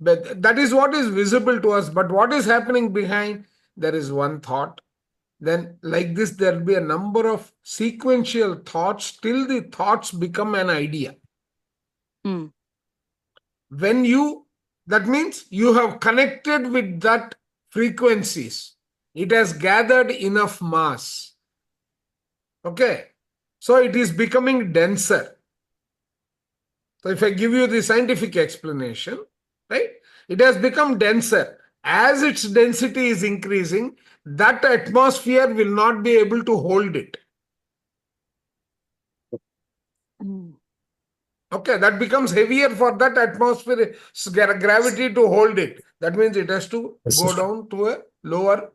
that is what is visible to us, but what is happening behind? There is one thought. Then, like this, there will be a number of sequential thoughts till the thoughts become an idea. Mm. That means you have connected with that frequencies. It has gathered enough mass. Okay. So it is becoming denser. So if I give you the scientific explanation, right, it has become denser. As its density is increasing, that atmosphere will not be able to hold it. Okay, that becomes heavier for that atmosphere gravity to hold it. That means it has to go down to a lower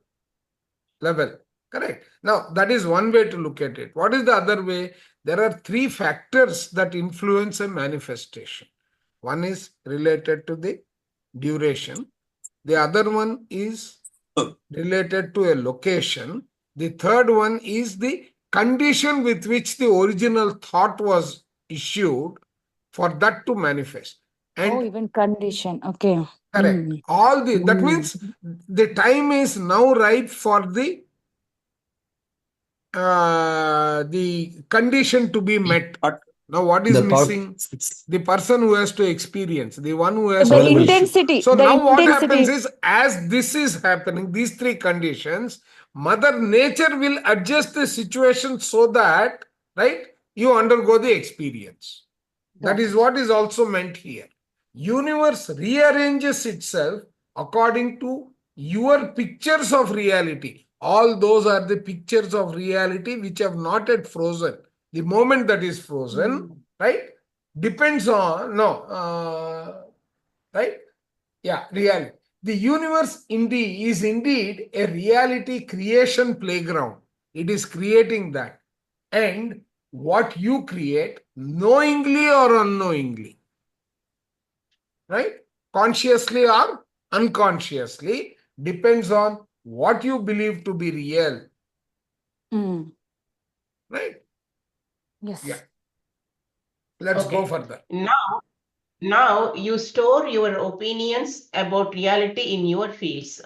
level. Correct. Now, that is one way to look at it. What is the other way? There are three factors that influence a manifestation. One is related to the duration. The other one is related to a location. The third one is the condition with which the original thought was issued for that to manifest. And even condition. Okay. correct. That means the time is now ripe for the condition to be met. Now, what is missing? The person who has to experience, the one who has The to intensity. So the now what intensity. happens is, as this is happening, these three conditions, Mother Nature will adjust the situation so that, right, you undergo the experience. That is what is also meant here. Universe rearranges itself according to your pictures of reality. All those are the pictures of reality which have not yet frozen. The moment that is frozen, right, depends on, right? Yeah, reality. The universe is indeed a reality creation playground. It is creating that. And what you create, knowingly or unknowingly, right? Consciously or unconsciously, depends on what you believe to be real. Right? Yes. Yeah. Let's go further. Now you store your opinions about reality in your fields.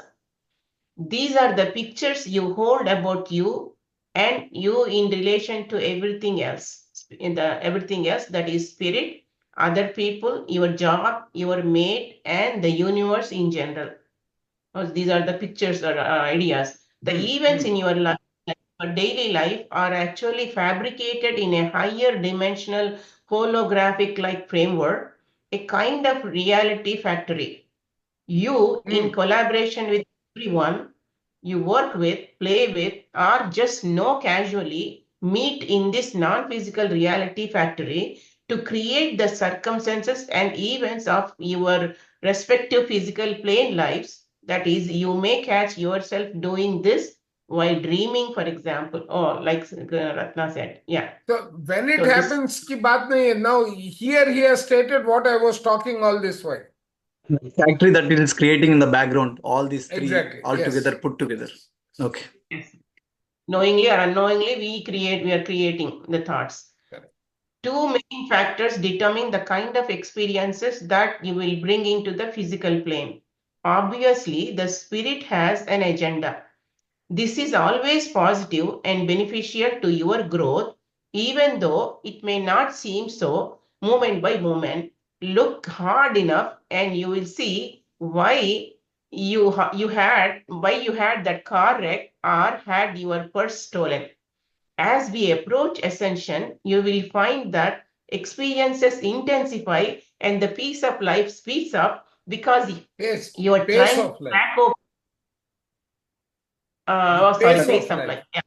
These are the pictures you hold about you and you in relation to everything else. Everything else, that is spirit, other people, your job, your mate, and the universe in general. These are the pictures or ideas. The events in your life, your daily life, are actually fabricated in a higher dimensional holographic like framework, a kind of reality factory. You, in collaboration with everyone you work with, play with, or just know casually, meet in this non-physical reality factory to create the circumstances and events of your respective physical plane lives. That is, you may catch yourself doing this while dreaming, for example, or like Ratna said. Yeah. So when it happens, ki baat nahi hai. Now here he has stated what I was talking all this while. The factory that it is creating in the background, all these three Exactly. all Yes. together, put together. Okay. Yes. Knowingly or unknowingly, we are creating the thoughts. Correct. Two main factors determine the kind of experiences that you will bring into the physical plane. Obviously, the spirit has an agenda. This is always positive and beneficial to your growth, even though it may not seem so moment by moment. Look hard enough and you will see why you had that car wreck or had your purse stolen. As we approach ascension, you will find that experiences intensify and the pace of life speeds up because you are trying to crack open. Pace Pace of of life. life. Yeah.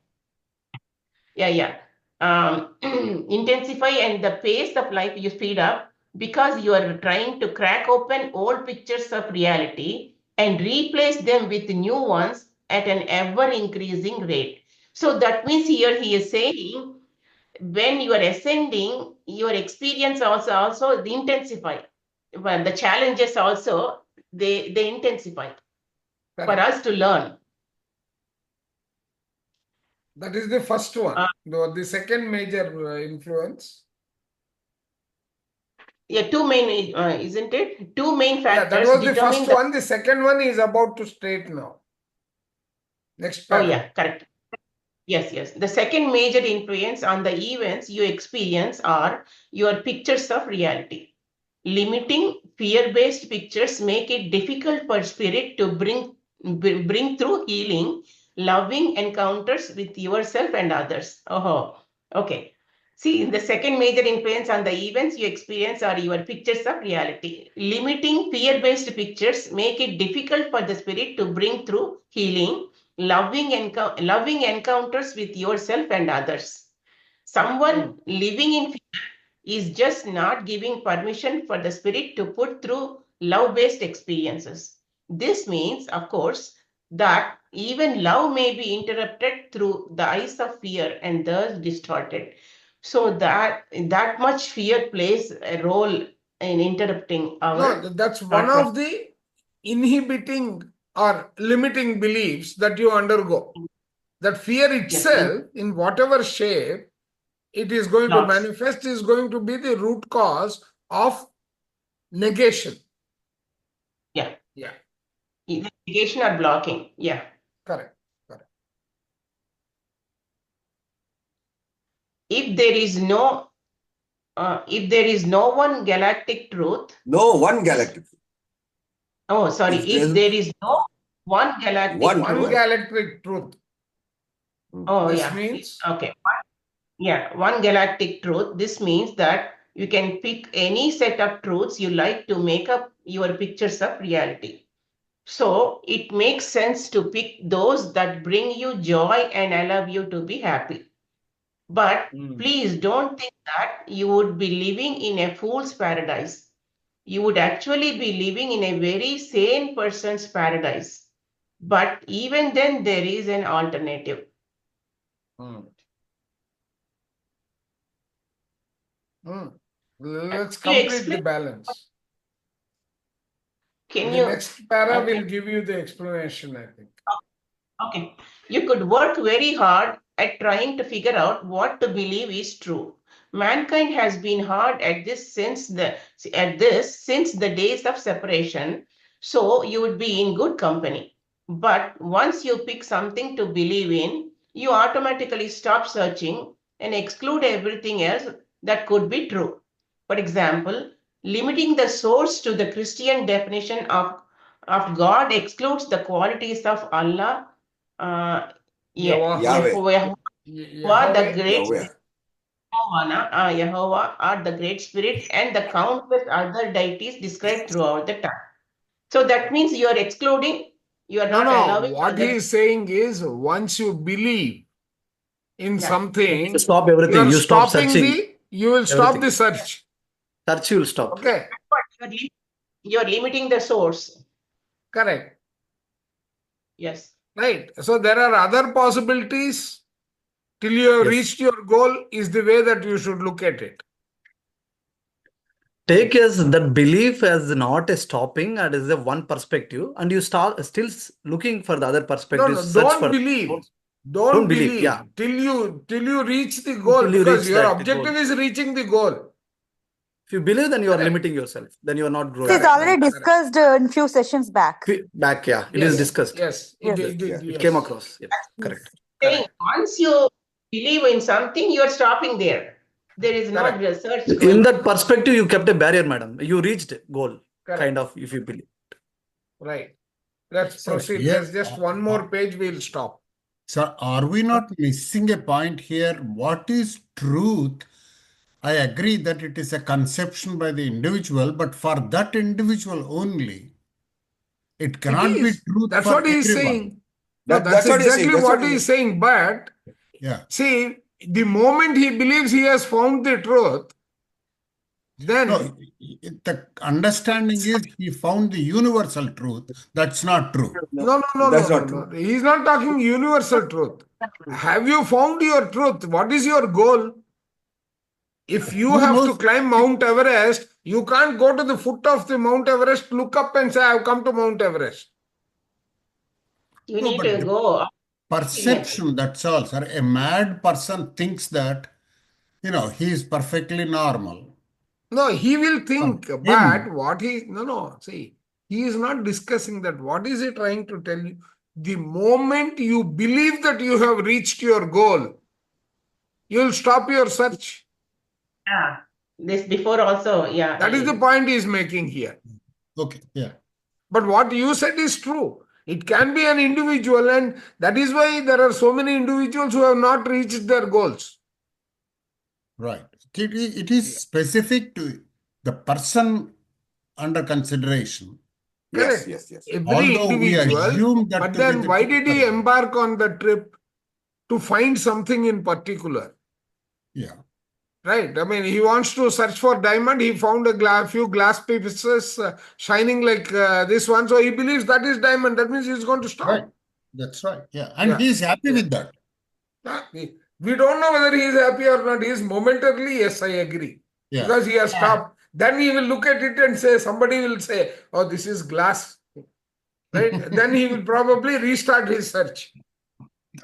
intensify, and the pace of life you speed up because you are trying to crack open old pictures of reality and replace them with new ones at an ever increasing rate. So that means here he is saying when you are ascending, your experience also intensify. Well, the challenges also they intensify for Correct. us to learn. That is the first one. The second major influence. Yeah, two main, isn't it? Two main Yeah, that factors was the determine first the. one. The second one is about to state now. Next Oh, para. yeah, correct. Yes. The second major influence on the events you experience are your pictures of reality. Limiting fear-based pictures make it difficult for spirit to bring through healing, loving encounters with yourself and others. Oh, okay. See, the second major influence on the events you experience are your pictures of reality. Limiting fear-based pictures make it difficult for the spirit to bring through healing, loving encounters with yourself and others. Someone living in fear is just not giving permission for the spirit to put through love-based experiences. This means, of course, that even love may be interrupted through the eyes of fear and thus distorted. So that much fear plays a role in interrupting our No, that's one thought process. of the inhibiting or limiting beliefs that you undergo. That fear itself, in whatever shape it is going to manifest, is going to be the root cause of negation. Yeah. Yeah. Negation or blocking. Yeah. Correct. If there is no one galactic truth. No one galactic. Oh, sorry. If there is no one galactic truth. Galactic truth. Oh, this yeah. means? Okay. One galactic truth. This means that you can pick any set of truths you like to make up your pictures of reality. So it makes sense to pick those that bring you joy and allow you to be happy. But please don't think that you would be living in a fool's paradise. You would actually be living in a very sane person's paradise. But even then, there is an alternative. Let's complete the balance. Can the you? next para will give you the explanation, I think. Okay. You could work very hard at trying to figure out what to believe is true. Mankind has been hard at this since the days of separation, so you would be in good company. But once you pick something to believe in, you automatically stop searching and exclude everything else that could be true. For example, limiting the source to the Christian definition of God excludes the qualities of Allah, Yahweh. the great Jehovah, or the great spirit, and the countless other deities described throughout the time. So that means you are excluding, you are not allowing. What he is saying is, once you believe in something, stop everything. You stop searching. You will stop the search. Search, you will stop. Okay. You're limiting the source. Correct. Yes. Right. So there are other possibilities till you have reached your goal is the way that you should look at it. Take as that belief as not a stopping and is a one perspective, and you start still looking for the other perspectives. Don't believe. Don't believe. Yeah. Till you reach the goal, because your objective is reaching the goal. If you believe, then you are limiting yourself. Then you are not growing. It's already discussed in few sessions back. Yeah. It is discussed. Yes. It came across. Yeah. Correct. Once you believe in something, you are stopping there. There is no research. In that perspective, you kept a barrier, madam. You reached goal, kind of, if you believe. Right. Let's proceed. There's just one more page. We'll stop. So are we not missing a point here? What is truth? I agree that it is a conception by the individual, but for that individual only. It cannot be truth. That's for what he is everyone. saying. That's exactly what he is saying. But see, the moment he believes he has found the truth, then No, the understanding is he found the universal truth. That's not true. no. That's not true. He's not talking universal truth. Have you found your truth? What is your goal? If you Who have to knows? climb Mount Everest, you can't go to the foot of the Mount Everest, look up and say, I've come to Mount Everest. You No, need but to the go up. perception, that's all, sir. A mad person thinks that, he is perfectly normal. No, he will For think, but him, what he, no, see, he is not discussing that. What is he trying to tell you? The moment you believe that you have reached your goal, you will stop your search. Yeah. This before also, yeah. That is the point he is making here. okay, yeah. But what you said is true. It can be an individual, and that is why there are so many individuals who have not reached their goals. Right. It is specific to the person under consideration. Yes, Correct. yes, yes. Every Although we individual, assume that but to be then the why true did he person. embark on the trip? To find something in particular. Yeah. Right. I mean, he wants to search for diamond. He found a few glass pieces shining like this one. So he believes that is diamond. That means he's going to stop. Right. That's right. Yeah. And Yeah. he's happy with that. We don't know whether he is happy or not. He is momentarily, yes, I agree. Yeah. Because he has stopped. Then he will look at it and say, somebody will say, oh, this is glass. Right. Then he will probably restart his search.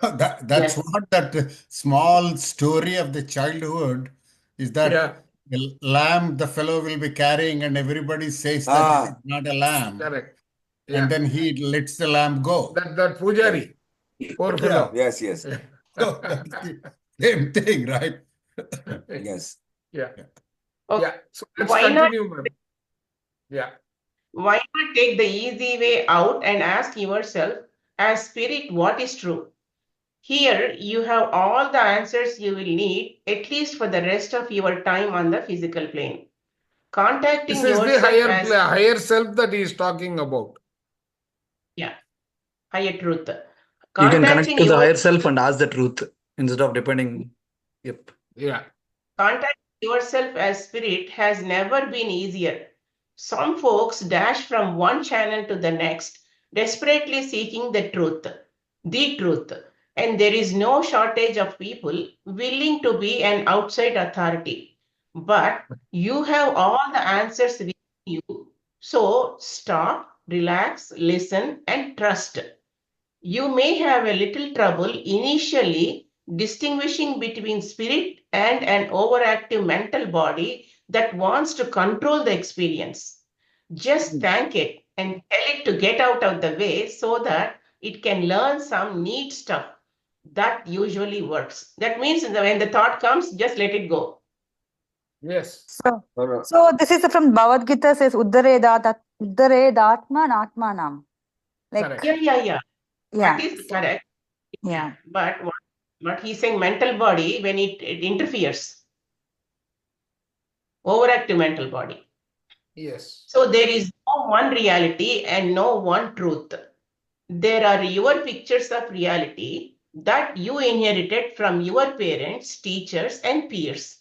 That's Yes. what that small story of the childhood is, that the lamb the fellow will be carrying and everybody says that it is not a lamb. Correct. And then he lets the lamb go. That Pujari. Poor fellow. Yes, yes. So that's the same thing, right? Yes. Yeah. Okay. Yeah. So let's Why not? continue, ma'am. Yeah. Why not take the easy way out and ask yourself, as spirit, what is true? Here, you have all the answers you will need, at least for the rest of your time on the physical plane. Contacting This is the yourself as higher self that he is talking about. higher truth. You can connect Contacting to the your higher self and ask the truth instead of depending. Yep. Yeah. Contacting yourself as spirit has never been easier. Some folks dash from one channel to the next, desperately seeking the truth, and there is no shortage of people willing to be an outside authority. But you have all the answers within you. So stop, relax, listen, and trust. You may have a little trouble initially distinguishing between spirit and an overactive mental body that wants to control the experience. Just thank it and tell it to get out of the way so that it can learn some neat stuff. That usually works. That means when the thought comes, just let it go. Yes. So this is from Bhagavad Gita, says Uddaredatman Atmanam. Like, Correct. Yeah. yeah. That is correct. Yeah. But what he's saying, mental body, when it interferes, overactive mental body. Yes. So there is no one reality and no one truth. There are your pictures of reality that you inherited from your parents, teachers, and peers.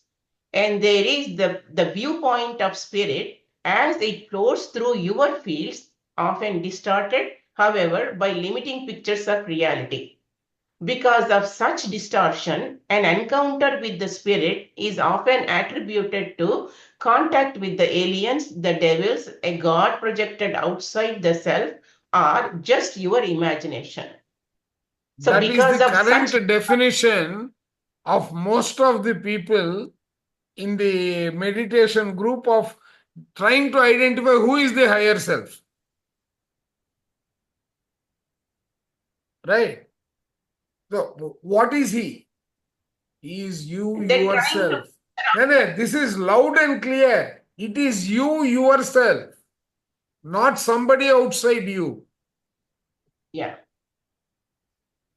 And there is the viewpoint of spirit as it flows through your fields, often distorted, however, by limiting pictures of reality. Because of such distortion, an encounter with the spirit is often attributed to contact with the aliens, the devils, a god projected outside the self, or just your imagination. So That is because the of current such definition of most of the people in the meditation group of trying to identify who is the higher self. Right? So, what is he? He is you, they're trying to yourself. No, this is loud and clear. It is you, yourself, not somebody outside you. yeah.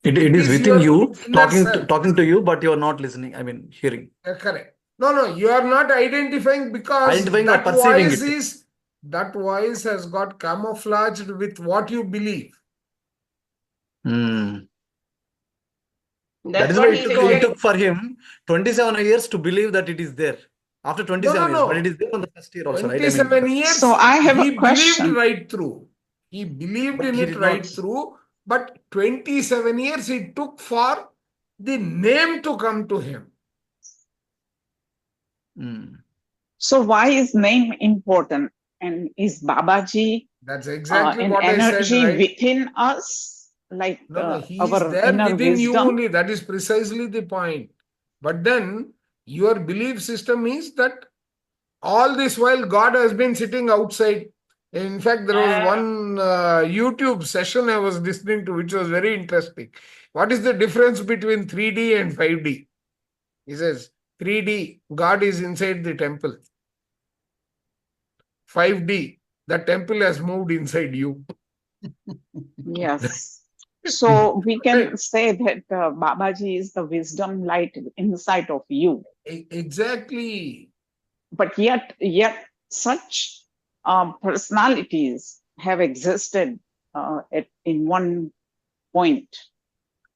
It It is is within your you, inner self. talking to you, but you are not listening. I mean, hearing. Correct. No, you are not identifying because Identifying or perceiving it. that voice has got camouflaged with what you believe. Hmm. That That's is why what it he's took, So, it took for him 27 years to believe that it is there. After 27 years, but it no. is there on the first year also, right? I 27 mean, years, So I have he a believed question. right through. He believed but in he it did right not. through, but 27 years it took for the name to come to him. So why is name important? And is Babaji That's exactly an what I said, energy right? within us, like No, he is our there inner within you wisdom? only. That is precisely the point. But then your belief system is that all this while God has been sitting outside. In fact, there was one YouTube session I was listening to, which was very interesting. What is the difference between 3D and 5D? He says, 3D, God is inside the temple. 5D, the temple has moved inside you. Yes. So we can Right. say that Babaji is the wisdom light inside of you. Exactly. But yet such personalities have existed in one point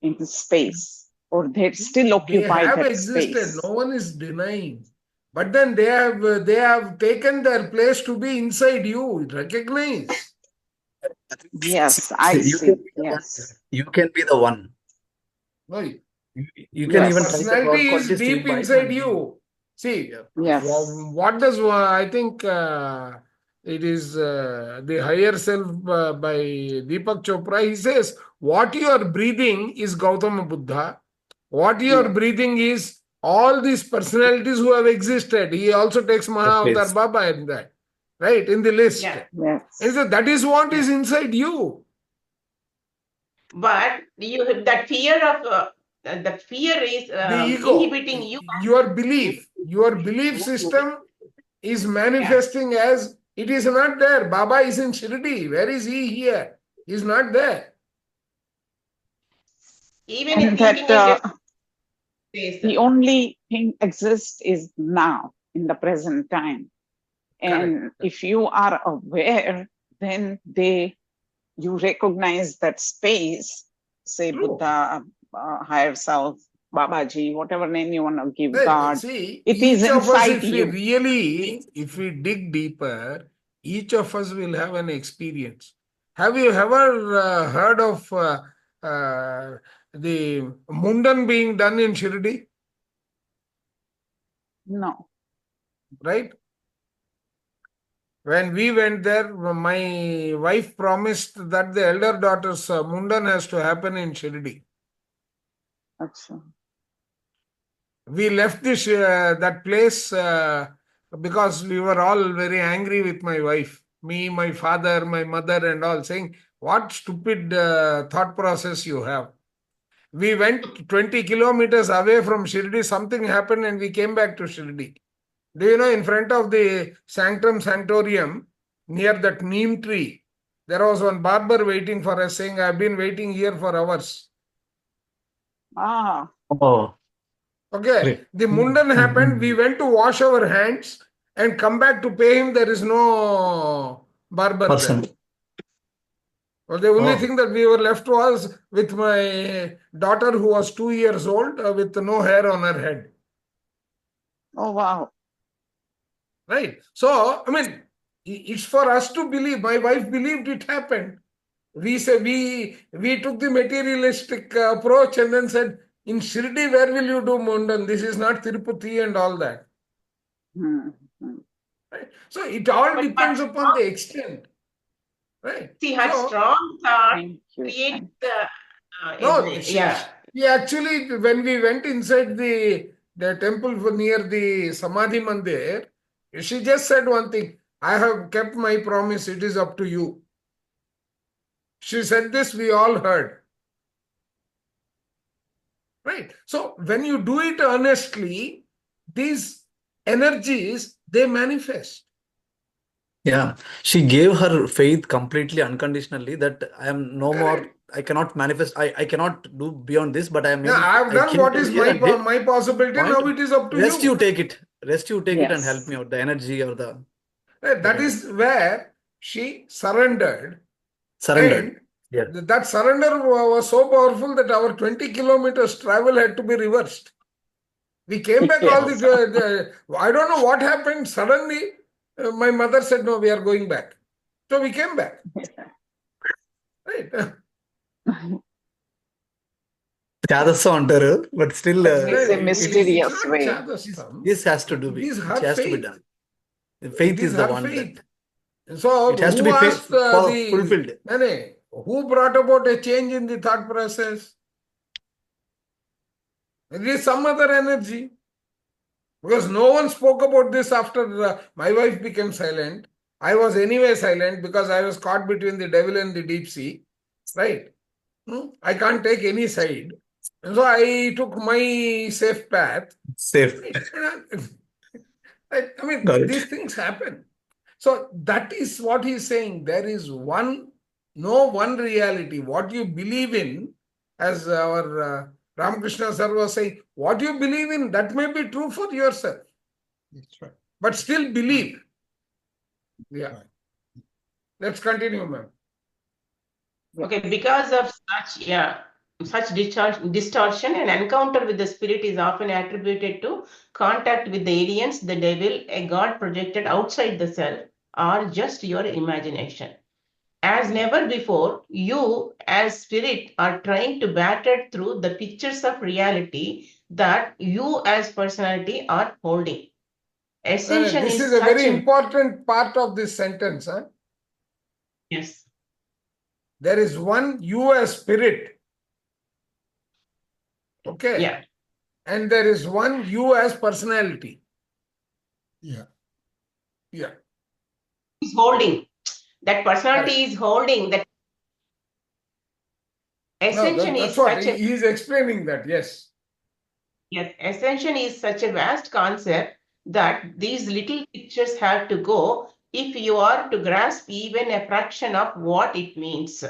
in space, or they still They occupy have that existed. space. No one is denying. But then they have taken their place to be inside you. Recognize. Yes, I See, see. Yes. you can be the one. No, You can your even try the God personality is quality deep still by inside and you. See, Yes. what does I think it is the higher self by Deepak Chopra. He says, what you are breathing is Gautama Buddha. What you are Yes. breathing is all these personalities who have existed. He also takes Maha Avatar Baba in that, right? In the list. Yeah. Yes. And so that is what Yeah. is inside you. But you have that fear of that fear is The ego, inhibiting you. your belief system is manifesting as it is not there. Baba is in Shirdi. Where is he here? He is not there. Even And in thinking that space. the only thing exists is now, in the present time. And Correct. if you are aware, then you recognize that space, say True. Buddha, higher self, Babaji, whatever name you want to give Right. God. See, It is each of us, inside you. if we dig deeper, each of us will have an experience. Have you ever heard of the Mundan being done in Shirdi? No. Right? When we went there, my wife promised that the elder daughter's Mundan has to happen in Shirdi. Achha. We left that place because we were all very angry with my wife. Me, my father, my mother and all, saying, what stupid thought process you have. We went 20 kilometers away from Shirdi, something happened and we came back to Shirdi. Do you know, in front of the Sanctum Sanctorium, near that neem tree, there was one barber waiting for us saying, I've been waiting here for hours. Ah. Oh. Okay, Great. the Mundan happened, we went to wash our hands and come back to pay him, there is no barber Person. there. Well, the only thing that we were left was with my daughter who was 2 years old with no hair on her head. Oh, wow. Right. So, I mean, it's for us to believe. My wife believed it happened. We took the materialistic approach and then said, in Shirdi, where will you do Mundan? This is not Tirupati and all that. Mm-hmm. Right? So it all depends upon the extent. Right. See, her So, strong thought Thank you. creates no, yeah. she actually, when we went inside the temple near the Samadhi Mandir, she just said one thing, I have kept my promise, it is up to you. She said this, we all heard. Right. So when you do it earnestly, these energies, they manifest. Yeah, she gave her faith completely unconditionally that I am no more, I cannot manifest, I cannot do beyond this, but I am Yeah, able I to, have I done came what till is here and did my possibility. point. Now it is up to Rest you. you take it. Rest you take it and help Yes. me out. The energy or the That is where she surrendered. surrendered. And Yes. That surrender was so powerful that our 20 kilometers travel had to be reversed. We came back all the I don't know what happened. Suddenly, my mother said, no, we are going back. So we came back. Right. Chadasa antaru, but still, It's a mysterious it's not way. Chadastam. this has to do It it. is It her has to be faith. done. Faith It is is the her one faith. that So it has to who be asked fulfilled. who brought about a change in the thought process? It is some other energy. Because no one spoke about this after my wife became silent. I was anyway silent because I was caught between the devil and the deep sea. Right? I can't take any side. And so I took my safe path. Safe. I mean, Got it. these things happen. So that is what he's saying. There is no one reality. What you believe in, as our Ramakrishna sir was saying, what you believe in, that may be true for yourself. That's right. But still believe. Yeah. Right. Let's continue, ma'am. Okay, because of such distortion, an encounter with the spirit is often attributed to contact with the aliens, the devil, a god projected outside the self, or just your imagination. As never before, you as spirit are trying to batter through the pictures of reality that you as personality are holding. Ascension This is is a such very a important part of this sentence. yes. There is one you as spirit. Okay. Yeah. And there is one you as personality. Yeah. Yeah. Is holding. That personality Correct. is holding that. Ascension That's is what such a he is explaining that. Yes. yes, ascension is such a vast concept that these little pictures have to go if you are to grasp even a fraction of what it means.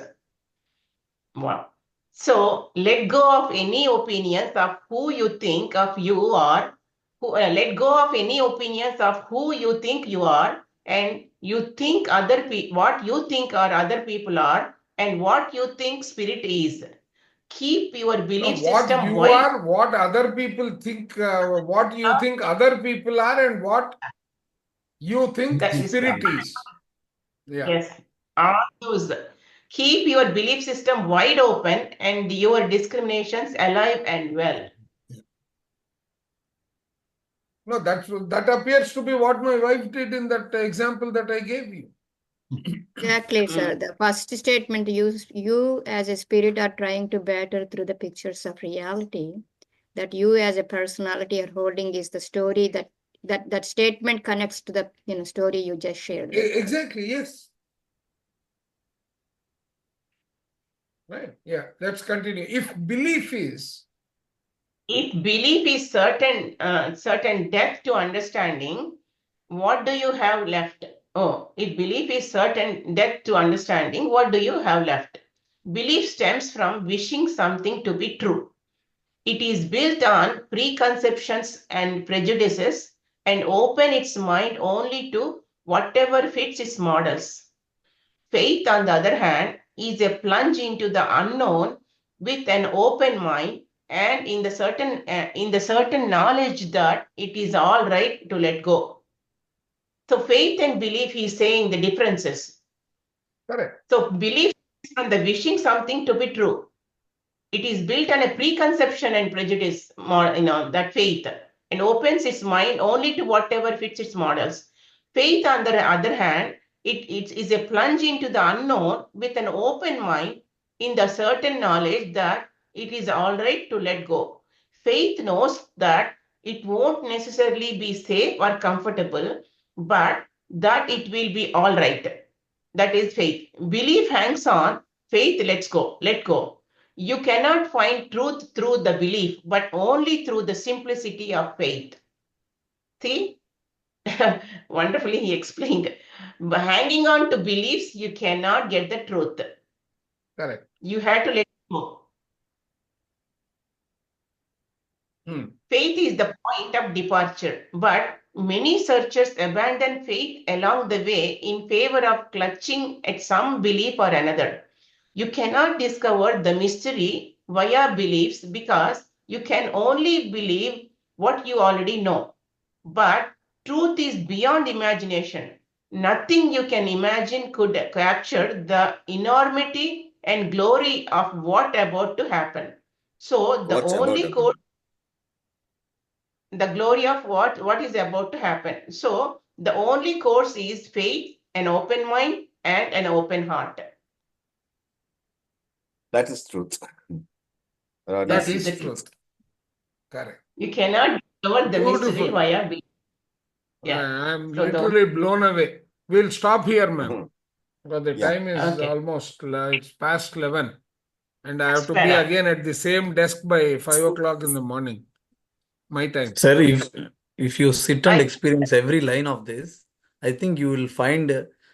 Wow. So let go of any opinions of who you think of you are. Let go of any opinions of who you think you are, and you think what you think or other people are, and what you think spirit is. Keep your belief What system you wide. are, what other people think, what you think other people are, and what you think That is spirit is. Yeah. yes, all those. Keep your belief system wide open and your discriminations alive and well. No, that appears to be what my wife did in that example that I gave you. Exactly, sir. The first statement, you as a spirit are trying to batter through the pictures of reality that you as a personality are holding is the story that statement connects to the story you just shared. Exactly, yes. Right. Yeah, let's continue. If belief is certain depth to understanding, what do you have left? Oh, if belief is certain depth to understanding, what do you have left? Belief stems from wishing something to be true. It is built on preconceptions and prejudices and open its mind only to whatever fits its models. Faith, on the other hand, is a plunge into the unknown with an open mind and in the certain knowledge that it is all right to let go. So faith and belief, he's saying the differences. correct. So belief is from the wishing something to be true. It is built on a preconception and prejudice, that faith, and opens its mind only to whatever fits its models. Faith, on the other hand, it is a plunge into the unknown with an open mind in the certain knowledge that it is all right to let go. Faith knows that it won't necessarily be safe or comfortable, but that it will be all right. That is faith. Belief hangs on, faith lets go, let go. You cannot find truth through the belief, but only through the simplicity of faith. See? Wonderfully he explained. By hanging on to beliefs, you cannot get the truth. Correct. You have to let go. Faith is the point of departure, but many searchers abandon faith along the way in favor of clutching at some belief or another. You cannot discover the mystery via beliefs because you can only believe what you already know. But truth is beyond imagination. Nothing you can imagine could capture the enormity and glory of what about to happen. So the What's about only to code, the glory of what is about to happen. So the only course is faith, an open mind, and an open heart. That is truth. That That's is the truth. Correct. You cannot discover the mystery Beautiful. via belief. Yeah. I'm So the literally blown away. We'll stop here, ma'am. Because the Yeah. time is Okay. almost, it's past 11. And I have to Spread be out. again at the same desk by 5 o'clock in the morning. My time. Sir, if you sit and I experience every line of this, I think you will find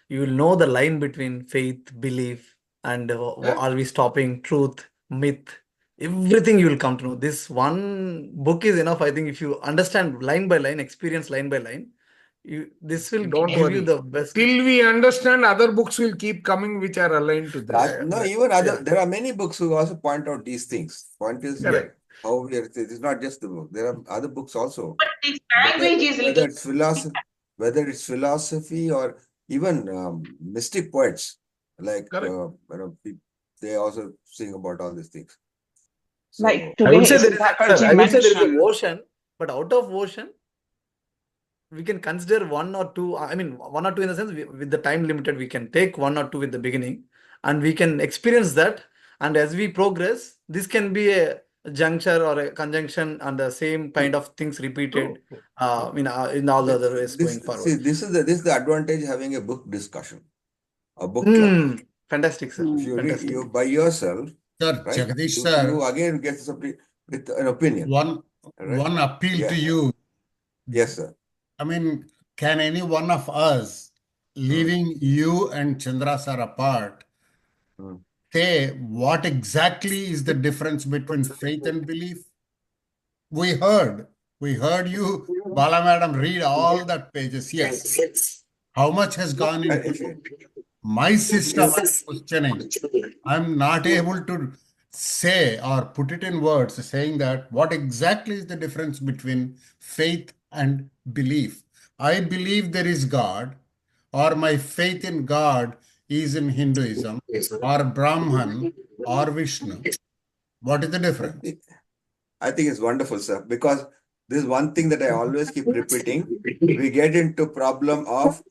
you will know the line between faith, belief, and Huh? are we stopping truth, myth, everything you will come to know. This one book is enough. I think if you understand line by line, experience line by line, this will Don't give you worry. the best. Till we understand, other books will keep coming which are aligned to this. No, even other, there are many books who also point out these things. Point is Correct. how we are, it is not just the book. There are other books also. but this Whether, language is whether little it's philosophy or even mystic poets, like Correct. they also sing about all these things. So Like I would today, say there is, sir, Sakarji I would say there is an mentioned, ocean, but out of ocean, we can consider one or two. I mean, one or two in the sense with the time limited, we can take one or two in the beginning, and we can experience that. And as we progress, this can be a juncture or a conjunction, and the same kind of things repeated. True. In all the other ways going forward. this is the advantage of having a book discussion, a book club. Fantastic, sir. If you Fantastic. you by yourself, Sir, right? Jagadish You sir, again get something with an opinion. Right? one appeal Yeah. to you. Yes, sir. I mean, can any one of us, leaving you and Chandra sir apart, say what exactly is the difference between faith and belief? We heard you, Bala madam, read all that pages. Yes. How much has gone into my system? I'm questioning. I'm not able to say or put it in words, saying that what exactly is the difference between faith and belief. I believe there is God, or my faith in God is in Hinduism, or Brahman, or Vishnu. What is the difference? I think it's wonderful, sir, because this is one thing that I always keep repeating. We get into problem of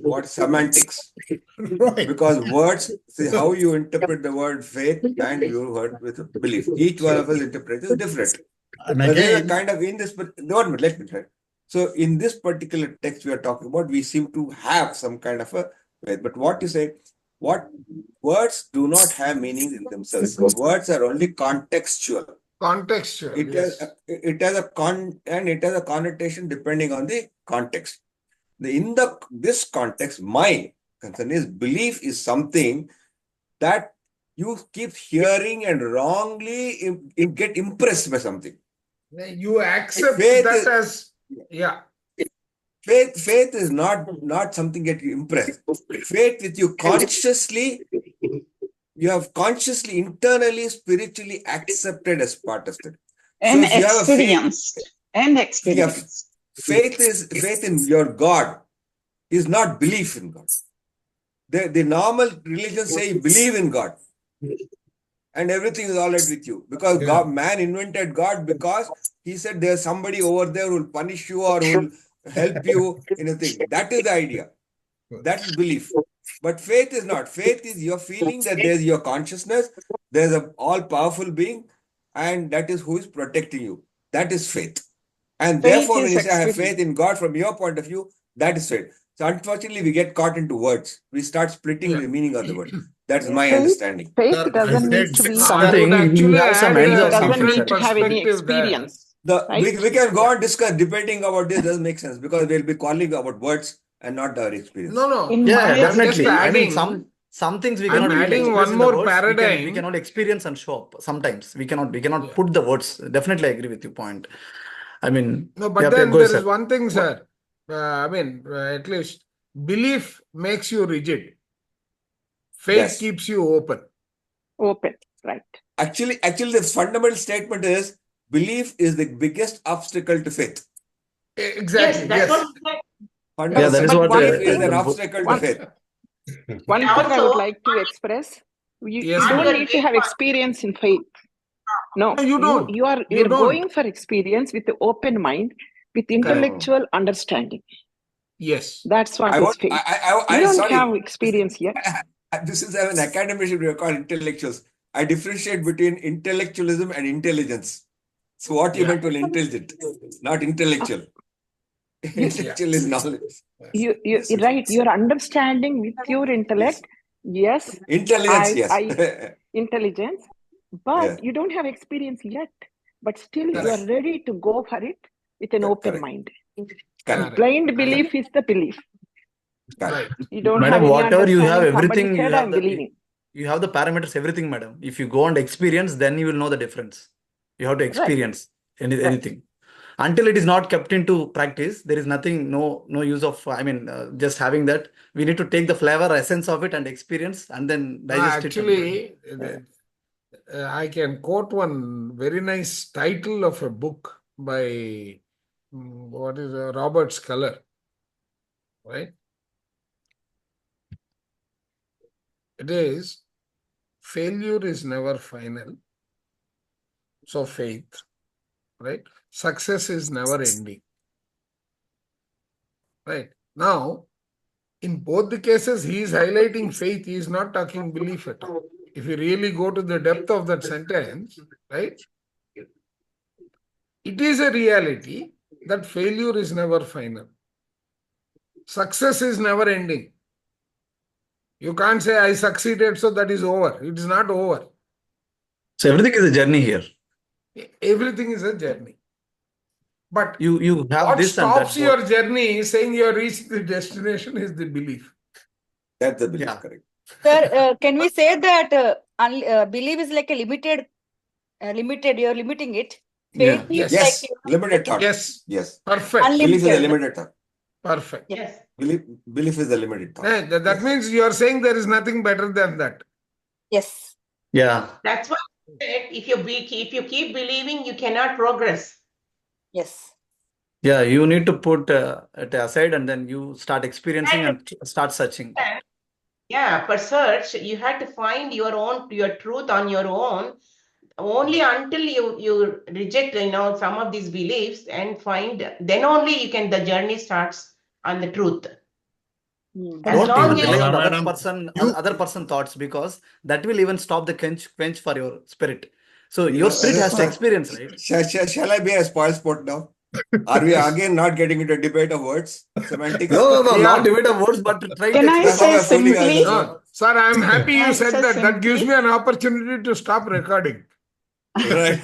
what semantics. Right. Because words, see how you interpret the word faith and you heard with belief. Each one of us interprets is different. And But there's a again, kind of in this, but let me try. So in this particular text we are talking about, we seem to have some kind of a faith. But what you say, what words do not have meaning in themselves. Words are only contextual. Contextual. It has a connotation depending on the context. In this context, my concern is belief is something that you keep hearing and wrongly get impressed by something. You accept Faith that is- as, yeah. Faith is not something that you impress. Faith with you consciously, you have consciously, internally, spiritually accepted as part of it. and if you have a faith- experienced, and experienced. faith in your God is not belief in God. The normal religions say you believe in God and everything is all right with you because man invented God because he said there's somebody over there who will punish you or who will help you in a thing. That is the idea. That is belief. But faith is not. Faith is your feeling that there's your consciousness, there's an all-powerful being, and that is who is protecting you. That is faith. And Faith therefore, when is you say I have experience. faith in God from your point of view, that is faith. So unfortunately, we get caught into words. We start splitting the meaning of the word. That's my understanding. Faith Sir, I doesn't need said to be I would Something we actually have some add ends a or something, doesn't sir. need different to have any perspective there. experience. Right? We can go on discuss debating about this doesn't make sense because we'll be calling about words and not our experience. No. In Yeah, my I'm just definitely. I mean, adding. some things we I'm cannot adding express one in the more words. We paradigm. can only experience and show up. Sometimes we cannot put the words. Definitely agree with your point. I mean, No, but yeah, then go there ahead, is sir. one thing, sir. At least belief makes you rigid. Faith Yes. keeps you open. Open, right. Actually, the fundamental statement is belief is the biggest obstacle to faith. Exactly. Yes, that's Yes. what we said. Fundamental that is statement, what belief is an obstacle to faith. One And thing I would also, like to express, you Yes, don't ma'am. need to have experience in faith. No, No, you don't. you're You don't. going for experience with the open mind, with intellectual understanding. Yes. That's what I is want. faith. I You don't sorry. have experience yet. This is an academician we call intellectuals. I differentiate between intellectualism and intelligence. So what you meant by intelligent, not intellectual. Intellectual is knowledge. You right. You're understanding with your intellect. Yes. Intelligence, yes. Intelligence, but you don't have experience yet. But still, you are ready to go for it with an open mind. Correct. Blind belief is the belief. Right. You don't Madam, have any whatever you have, understanding. Somebody everything you said, have I'm the believing. you have the parameters, everything, madam. If you go and experience, then you will know the difference. You have to experience anything. Until it is not kept into practice, there is nothing, no use of, just having that. We need to take the flavor, essence of it and experience and then digest it. Actually, I can quote one very nice title of a book by Robert Sculler, right? It is, failure is never final. So faith, right? Success is never ending. Right. Now, in both the cases, he is highlighting faith. He is not talking belief at all. If you really go to the depth of that sentence, right? It is a reality that failure is never final. Success is never ending. You can't say, I succeeded, so that is over. It is not over. So everything is a journey here. Everything is a journey. But you have what this stops and that. your journey, saying you have reached the destination, is the belief. That's the belief, correct. Sir, can we say that belief is like a limited, you're limiting it? Faith is Yes. like Limited thought. Yes. Yes. Perfect. Belief is a limited thought. Perfect. Yes. Belief is a limited thought. That means you are saying there is nothing better than that. Yes. Yeah. That's why I said, if you keep believing, you cannot progress. Yes. Yeah, you need to put it aside and then you start experiencing and start searching. Yeah, for search, you had to find your truth on your own. Only until you reject, some of these beliefs and find, then only the journey starts on the truth. As Don't long even rely on as other person thoughts, because that will even stop the quench for your spirit. So your spirit has to experience, right? Shall I be a spoil sport now? Are we again not getting into a debate of words, semantics? No, not debate of words, but try Can to I express. say simply? No, sir, I am happy Can I you said say that. That gives simply? me an opportunity to stop recording. Right.